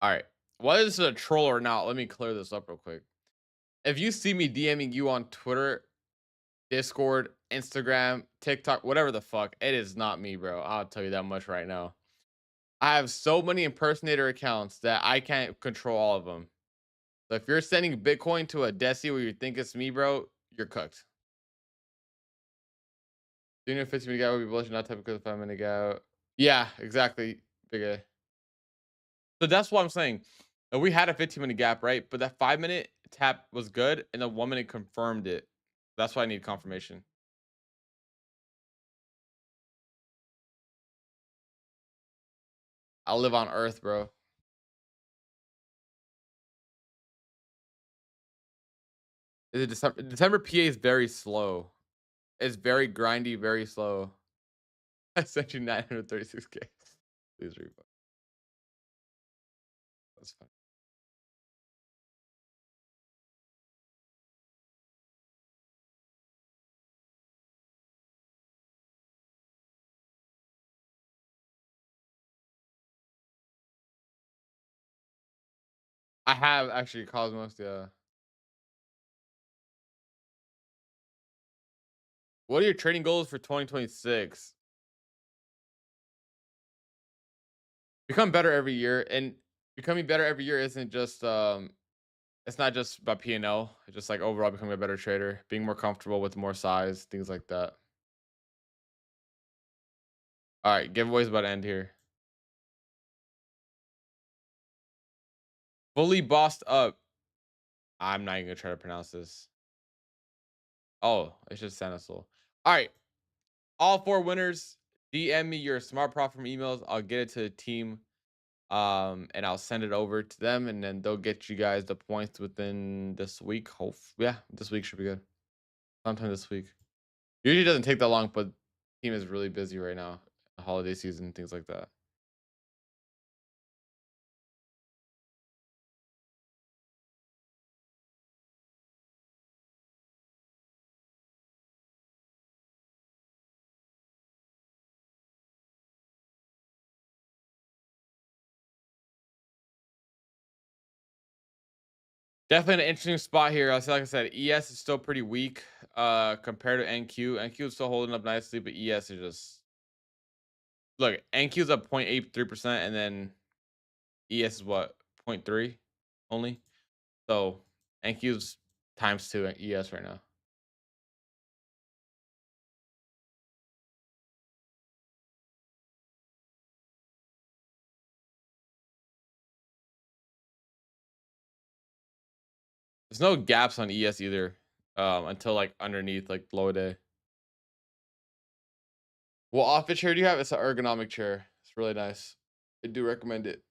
All right. Whether this is a troll or not, let me clear this up real quick. If you see me DMing you on Twitter, Discord, Instagram, TikTok, whatever the fuck, it is not me, bro. I'll tell you that much right now. I have so many impersonator accounts that I can't control all of them. So if you're sending Bitcoin to a Desi where you think it's me, bro, you're cooked. Junior 15-minute guy would be bullish, not typical 5-minute guy. Yeah, exactly. Big A. So that's what I'm saying. We had a 15-minute gap, right? But that 5-minute tap was good, and the 1 minute confirmed it. That's why I need confirmation. I live on Earth, bro. Is it December? December PA is very slow. It's very grindy, very slow. I sent you 936K. Please refund. That's fine. I have actually Cosmos. Yeah. What are your trading goals for 2026? Become better every year, and becoming better every year isn't just it's not just about P&L. It's just like overall becoming a better trader, being more comfortable with more size, things like that. All right, giveaways about to end here. Fully bossed up. I'm not even gonna try to pronounce this. Oh, it's just Sanasul. All right, all 4 winners. DM me your smart prop from emails. I'll get it to the team, and I'll send it over to them, and then they'll get you guys the points within this week. Hope, yeah, this week should be good. Sometime this week. Usually doesn't take that long, but team is really busy right now. The holiday season, things like that. Definitely an interesting spot here. Like I said, ES is still pretty weak compared to NQ. NQ is still holding up nicely, but ES is just look. NQ is up 0.83%, and then ES is what 0.3 only. So NQ's times 2 at ES right now. There's no gaps on ES either until like underneath like low day. What office chair do you have? It's an ergonomic chair. It's really nice. I do recommend it.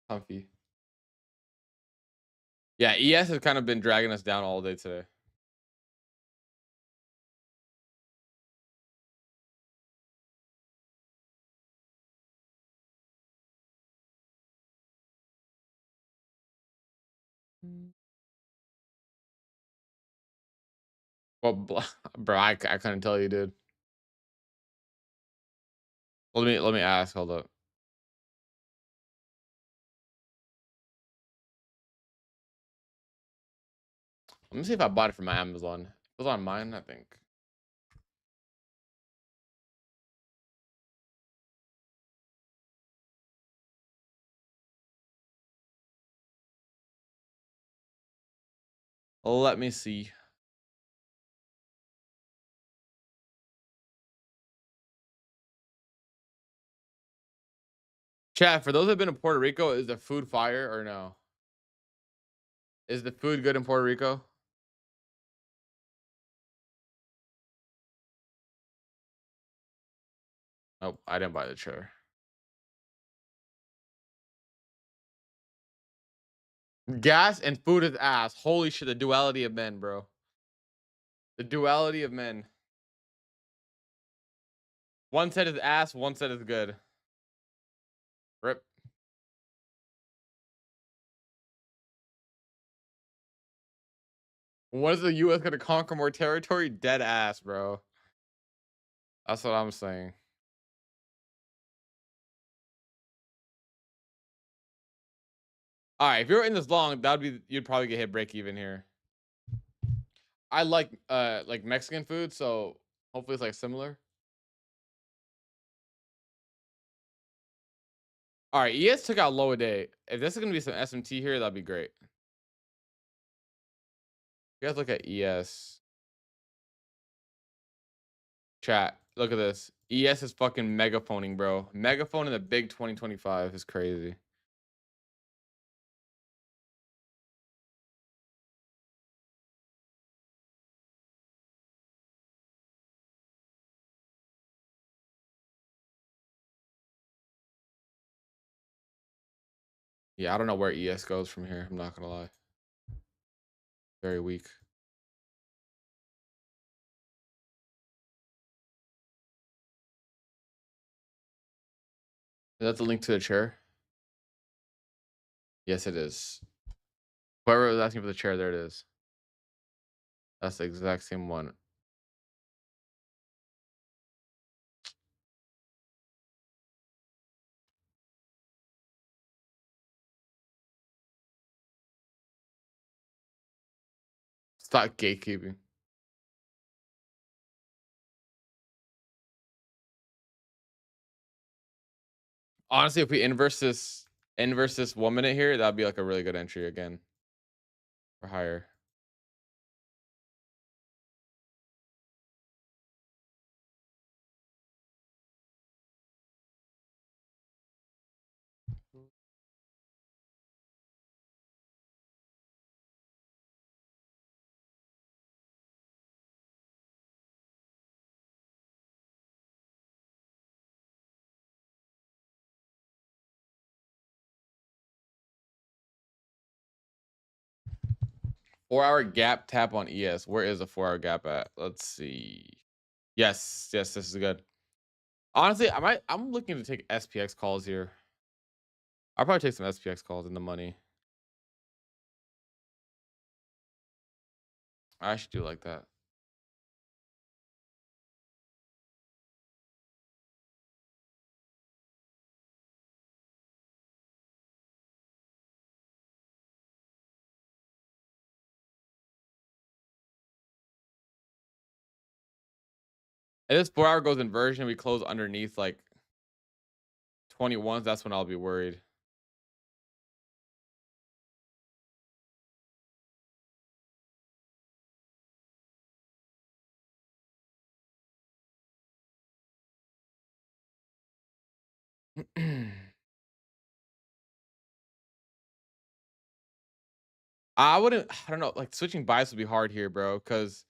Comfy. Yeah, ES has kind of been dragging us down all day today. Well, bro, I couldn't tell you, dude. Let me ask. Hold up. Let me see if I bought it from my Amazon. It was on mine, I think. Let me see. Chat, for those that have been in Puerto Rico, is the food fire or no? Is the food good in Puerto Rico? Nope, I didn't buy the chair. Gas and food is ass. Holy shit, the duality of men, bro. The duality of men. One set is ass, one set is good. Rip. When is the US gonna conquer more territory? Dead ass, bro. That's what I'm saying. All right, if you're in this long, that'd be you'd probably get hit break even here. I like Mexican food, so hopefully it's like similar. All right, ES took out low a day. If this is gonna be some SMT here, that'd be great. You guys look at ES chat. Look at this. ES is fucking megaphoning, bro. Megaphone in the big 2025 is crazy. Yeah, I don't know where ES goes from here. I'm not gonna lie. Very weak. That's a link to the chair. Yes, it is. Whoever was asking for the chair, there it is. That's the exact same one. Stop gatekeeping. Honestly, if we inverse this 1 minute here, that'd be like a really good entry again. Or higher. Four-hour gap tap on ES. Where is the 4-hour gap at? Let's see. Yes, this is good. Honestly, I'm looking to take SPX calls here. I'll probably take some SPX calls in the money. I actually do like that. If this 4-hour goes inversion, we close underneath like 21s. That's when I'll be worried. I wouldn't. I don't know. Like switching bias would be hard here, bro, because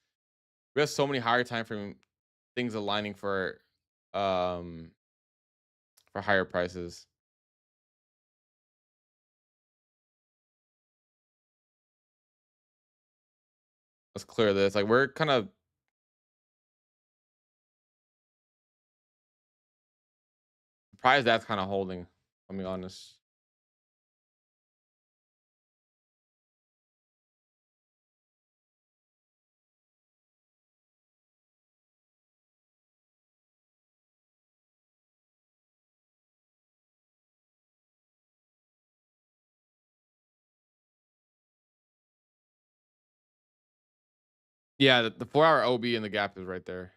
we have so many higher time frame things aligning um for higher prices. Let's clear this. Like we're kind of surprised that's kind of holding. I'll be honest. Yeah, the 4-hour OB in the gap is right there.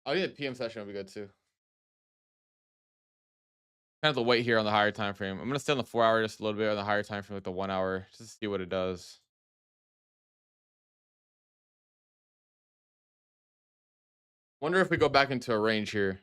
I think the PM session will be good too. Kind of the wait here on the higher time frame. I'm gonna stay on the 4-hour just a little bit on the higher time frame, like the 1 hour, just to see what it does. Wonder if we go back into a range here.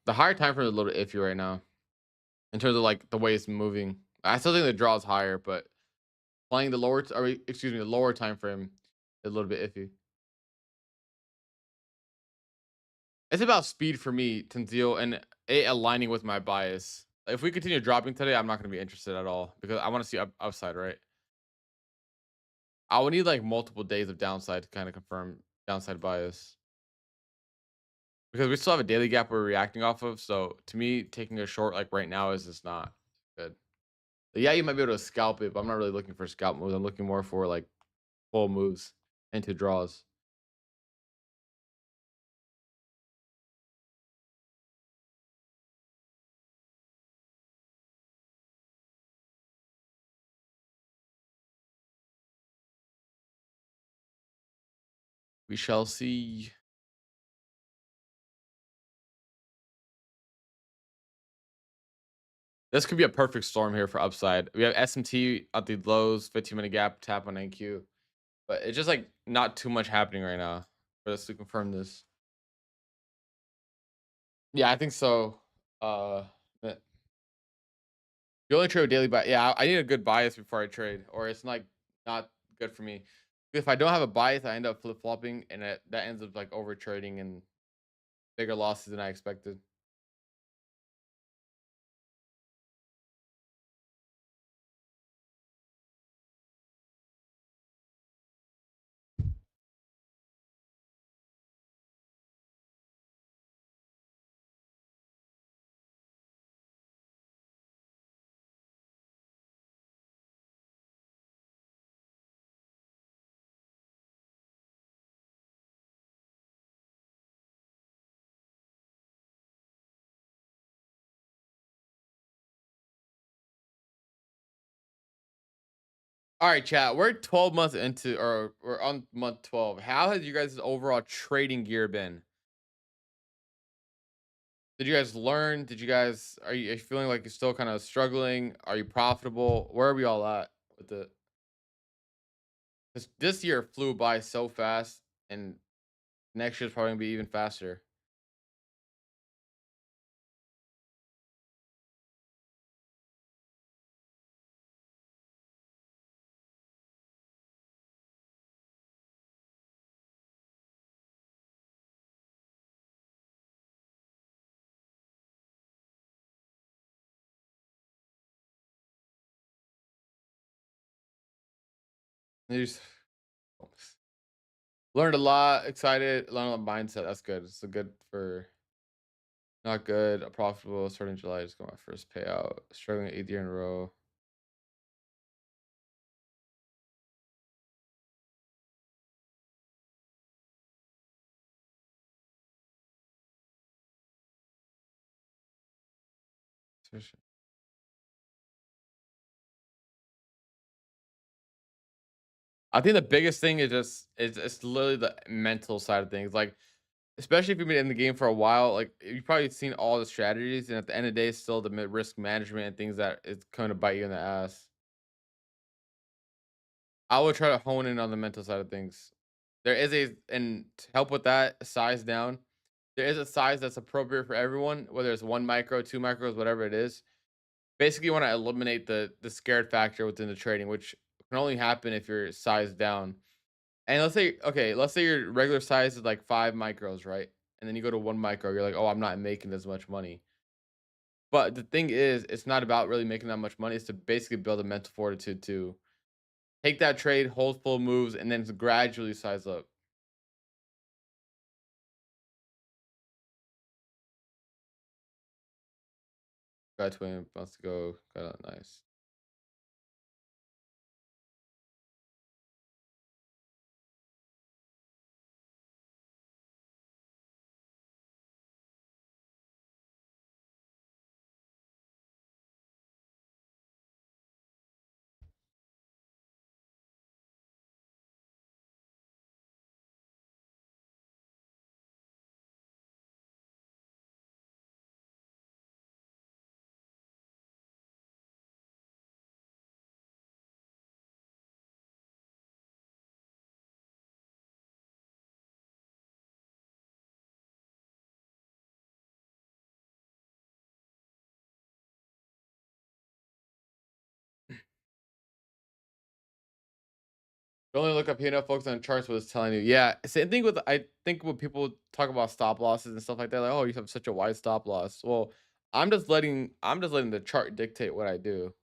The higher time frame is a little iffy right now in terms of like the way it's moving. I still think the draw is higher, but playing the the lower time frame is a little bit iffy. It's about speed for me, Tanzil, and it aligning with my bias. If we continue dropping today, I'm not going to be interested at all because I want to see upside, right? I would need like multiple days of downside to kind of confirm downside bias because we still have a daily gap we're reacting off of. So to me, taking a short like right now is just not good. Yeah, you might be able to scalp it, but I'm not really looking for scalp moves. I'm looking more for like full moves into draws. We shall see. This could be a perfect storm here for upside. We have SMT at the lows, 15-minute gap, tap on NQ. But it's just like not too much happening right now for us to confirm this. Yeah, I think so. But you only trade with daily bias. Yeah, I need a good bias before I trade, or it's like not good for me. If I don't have a bias, I end up flip flopping, and that ends up like over trading and bigger losses than I expected. All right, chat. We're 12 months into, or we're on month 12. How has you guys' overall trading gear been? Did you guys learn? Are you feeling like you're still kind of struggling? Are you profitable? Where are we all at with it? This year flew by so fast, and next year's probably gonna be even faster. There's learned a lot, excited, learned a lot of mindset. That's good. It's a good for not good, a profitable starting July. Just got my first payout. Struggling 8th year in a row. I think the biggest thing is just it's literally the mental side of things. Like, especially if you've been in the game for a while, like you've probably seen all the strategies, and at the end of the day, it's still the risk management and things that it's going to bite you in the ass. I would try to hone in on the mental side of things. There is and to help with that, size down. There is a size that's appropriate for everyone, whether it's 1 micro, 2 micros, whatever it is. Basically, you want to eliminate the scared factor within the trading, which can only happen if you're sized down. And let's say your regular size is like 5 micros, right? And then you go to 1 micro, you're like, oh, I'm not making as much money. But the thing is, it's not about really making that much money. It's to basically build a mental fortitude to take that trade, hold full moves, and then gradually size up. Got 20 months to go. Got nice. Only look up P&L focus on charts what it's telling you. Yeah, same thing with I think when people talk about stop losses and stuff like that, like, oh, you have such a wide stop loss. Well, I'm just letting the chart dictate what I do.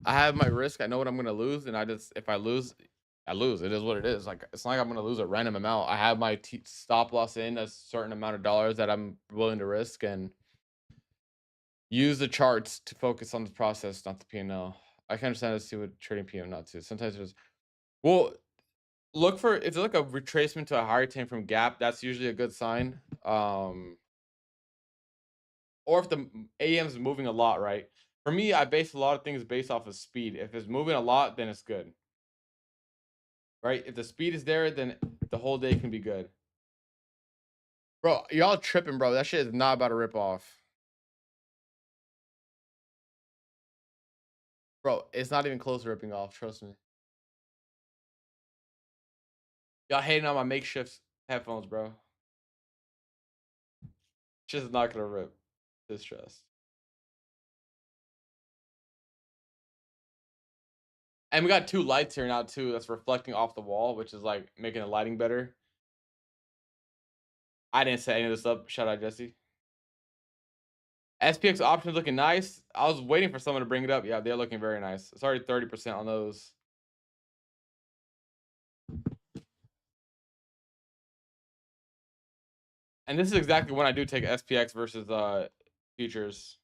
I have my risk. I know what I'm gonna lose, and if I lose, I lose. It is what it is. Like it's not like I'm gonna lose a random amount. I have my stop loss in a certain amount of dollars that I'm willing to risk, and use the charts to focus on the process, not the P&L. I can understand to see what trading PM not to. Sometimes it's well, look for if it's like a retracement to a higher time from gap. That's usually a good sign. Or if the AM is moving a lot, right? For me, I base a lot of things based off of speed. If it's moving a lot, then it's good, right? If the speed is there, then the whole day can be good. Bro, y'all tripping, bro. That shit is not about to rip off. Bro, it's not even close to ripping off. Trust me. Y'all hating on my makeshift headphones, bro. Shit's not gonna rip. Distress. And we got two lights here now too. That's reflecting off the wall, which is like making the lighting better. I didn't set any of this up. Shout out Jesse. SPX options looking nice. I was waiting for someone to bring it up. Yeah, they're looking very nice. It's already 30% on those. And this is exactly when I do take SPX versus futures.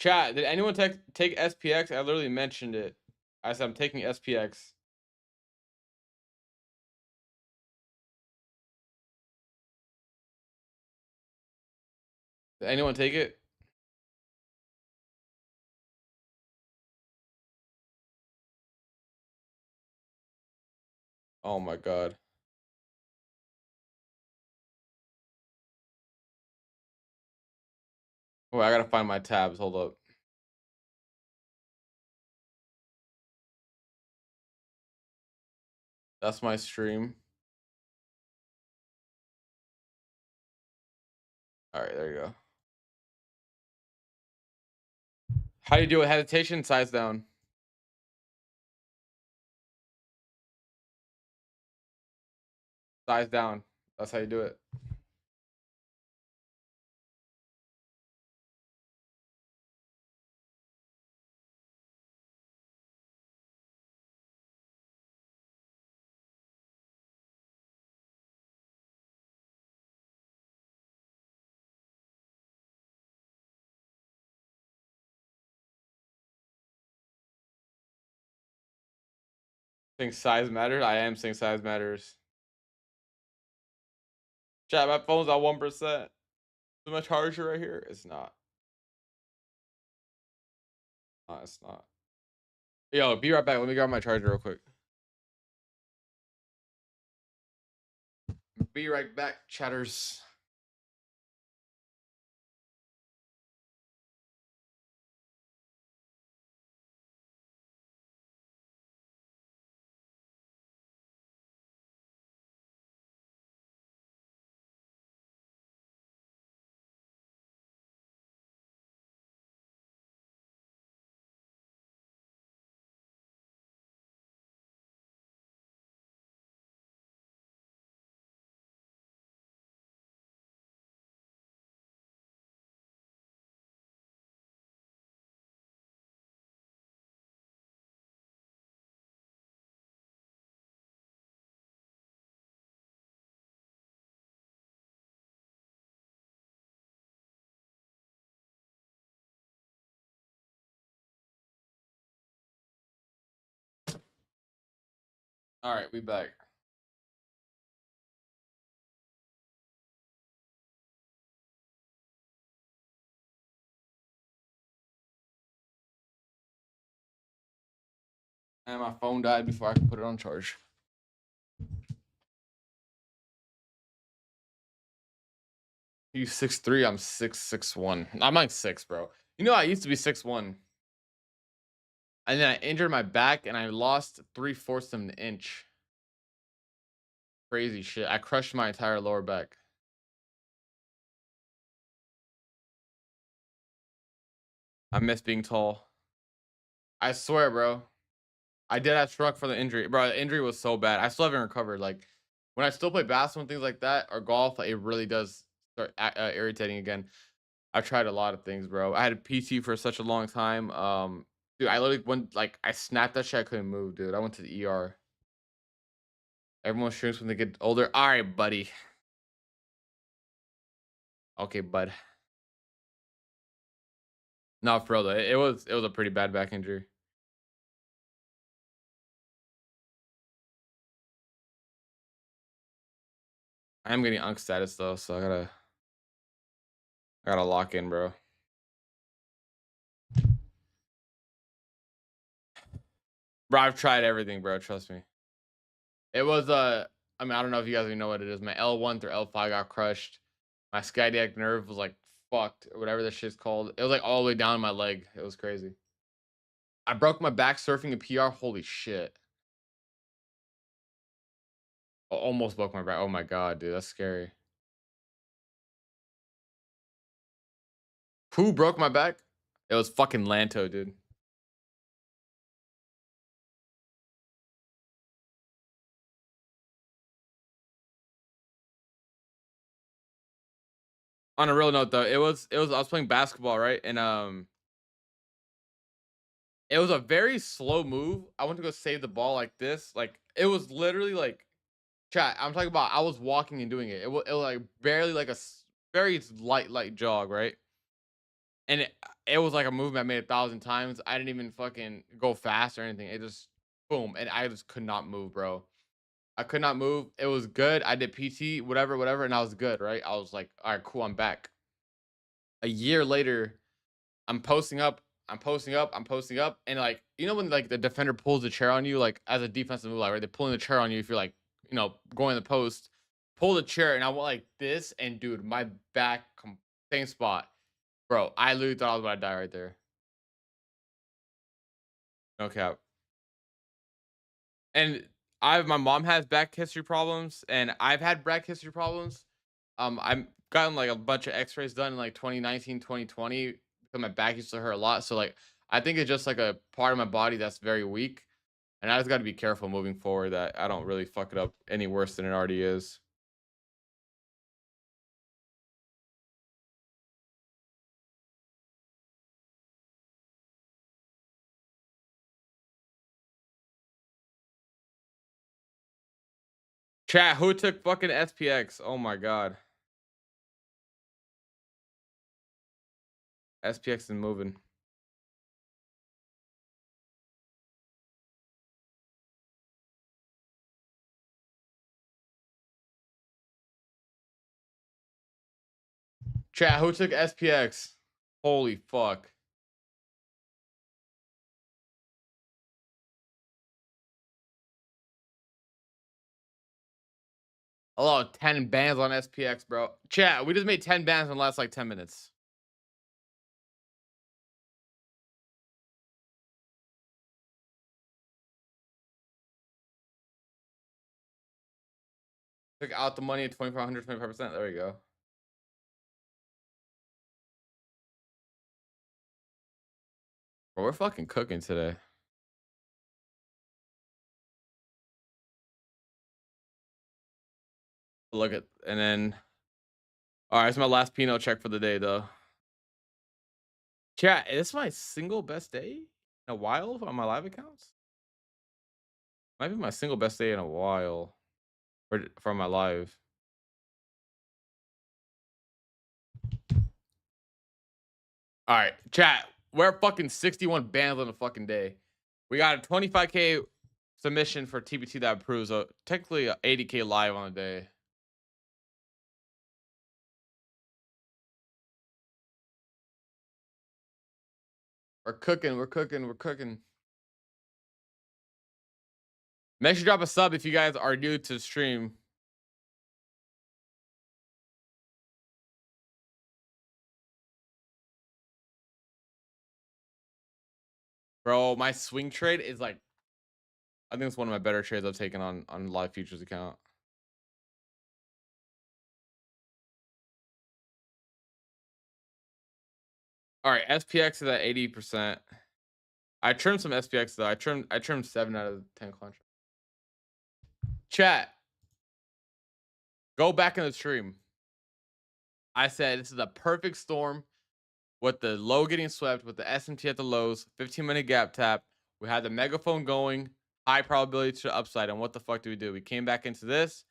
Chat, did anyone take SPX? I literally mentioned it. I said I'm taking SPX. Did anyone take it? Oh my god. Wait, I gotta find my tabs. Hold up. That's my stream. All right, there you go. How do you do it? Hesitation, size down. Size down. That's how you do it. Think size matters. I am saying size matters. Chat, my phone's at 1%. So my charger right here. It's not. It's not. Yo, be right back. Let me grab my charger real quick. Be right back, chatters. All right, we back. And my phone died before I could put it on charge. You 6'3", I'm 6'1". I'm like 6, bro. You know I used to be 6'1". and then I injured my back, and I lost 3/4 of an inch. Crazy shit. I crushed my entire lower back. I miss being tall. I swear, bro. I did have shrunk for the injury, bro. The injury was so bad. I still haven't recovered. Like when I still play basketball and things like that or golf, it really does start irritating again. I've tried a lot of things, bro. I had a PT for such a long time. Dude, I literally went like I snapped that shit. I couldn't move, dude. I went to the ER. Everyone shrinks when they get older. All right, buddy. Okay, bud. No, for real though. It was a pretty bad back injury. I am getting unk status though, so I gotta lock in, bro. Bro, I've tried everything, bro. Trust me. It was I mean, I don't know if you guys even know what it is. My L1 through L5 got crushed. My skydiac nerve was like fucked or whatever that shit's called. It was like all the way down my leg. It was crazy. I broke my back surfing a PR. Holy shit. Almost broke my back. Oh my god, dude. That's scary. Who broke my back? It was fucking Lanto, dude. On a real note though, it was I was playing basketball, right? And it was a very slow move. I went to go save the ball like this. Like it was literally like chat. I'm talking about I was walking and doing it. It was like barely like very light jog, right? And it was like a movement I made 1,000 times. I didn't even fucking go fast or anything. It just boom, and I just could not move, bro. I could not move. It was good. I did PT, whatever, and I was good, right? I was like, all right, cool, I'm back. A year later, I'm posting up, I'm posting up, and like, you know when like the defender pulls the chair on you, like as a defensive move, like, right? They're pulling the chair on you if you're like, going the post, pull the chair, and I went like this, and dude, my back, same spot, bro. I literally thought I was about to die right there. No cap. And my mom has back history problems, and I've had back history problems. I've gotten like a bunch of X-rays done in like 2019, 2020 because my back used to hurt a lot. So like, I think it's just like a part of my body that's very weak, and I just got to be careful moving forward that I don't really fuck it up any worse than it already is. Chat, who took fucking SPX? Oh my god, SPX is moving. Chat, who took SPX? Holy fuck. Oh, 10 bans on SPX, bro. Chat, we just made 10 bans in the last like 10 minutes. Took out the money at 2,500, 25%. There we go. Bro, we're fucking cooking today. Look at, and then, all right, it's my last Pinot check for the day, though. Chat, is this my single best day in a while on my live accounts? Might be my single best day in a while for my live. All right, chat, we're fucking 61 bans on a fucking day. We got a 25K submission for TBT that approves, so technically a 80K live on a day. We're cooking, we're cooking, we're cooking. Make sure to drop a sub if you guys are new to stream. Bro, my swing trade is like, I think it's one of my better trades I've taken on live futures account. All right, SPX is at 80%. I trimmed some SPX though. I trimmed 7 out of 10 contracts. Chat, go back in the stream. I said this is a perfect storm with the low getting swept, with the SMT at the lows, 15-minute gap tap. We had the megaphone going, high probability to the upside. And what the fuck do? We came back into this,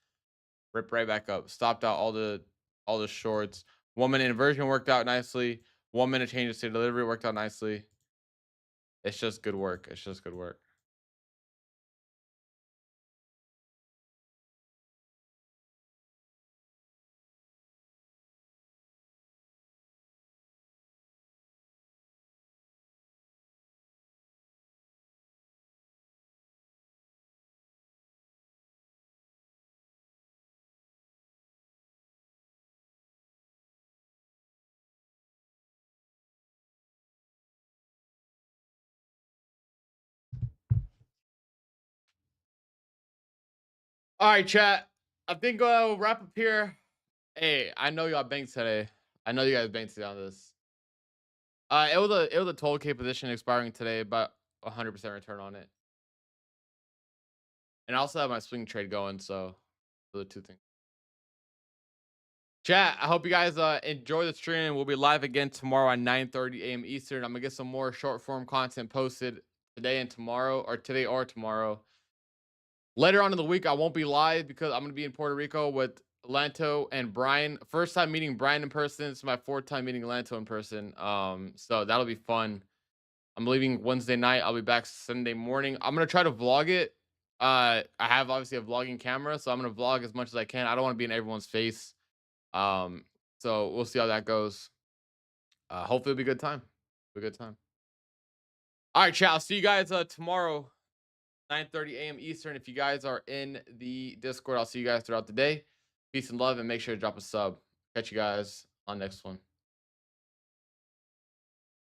rip right back up, stopped out all the shorts. 1 minute inversion worked out nicely. 1 minute change of state delivery worked out nicely. It's just good work. It's just good work. All right, chat. I think we'll wrap up here. Hey, I know y'all banked today. I know you guys banked today on this. It was a 12K position expiring today, but 100% return on it. And I also have my swing trade going, so those are two things. Chat, I hope you guys enjoy the stream. We'll be live again tomorrow at 9:30 a.m. Eastern. I'm gonna get some more short form content posted today and tomorrow, or today or tomorrow. Later on in the week, I won't be live because I'm gonna be in Puerto Rico with Lanto and Brian. First time meeting Brian in person. It's my 4th time meeting Lanto in person. So that'll be fun. I'm leaving Wednesday night. I'll be back Sunday morning. I'm gonna try to vlog it. I have obviously a vlogging camera, so I'm gonna vlog as much as I can. I don't want to be in everyone's face. So we'll see how that goes. Hopefully it'll be a good time. Be a good time. All right, chat. I'll see you guys tomorrow, 9:30 a.m. Eastern. If you guys are in the Discord, I'll see you guys throughout the day. Peace and love, and make sure to drop a sub. Catch you guys on next one.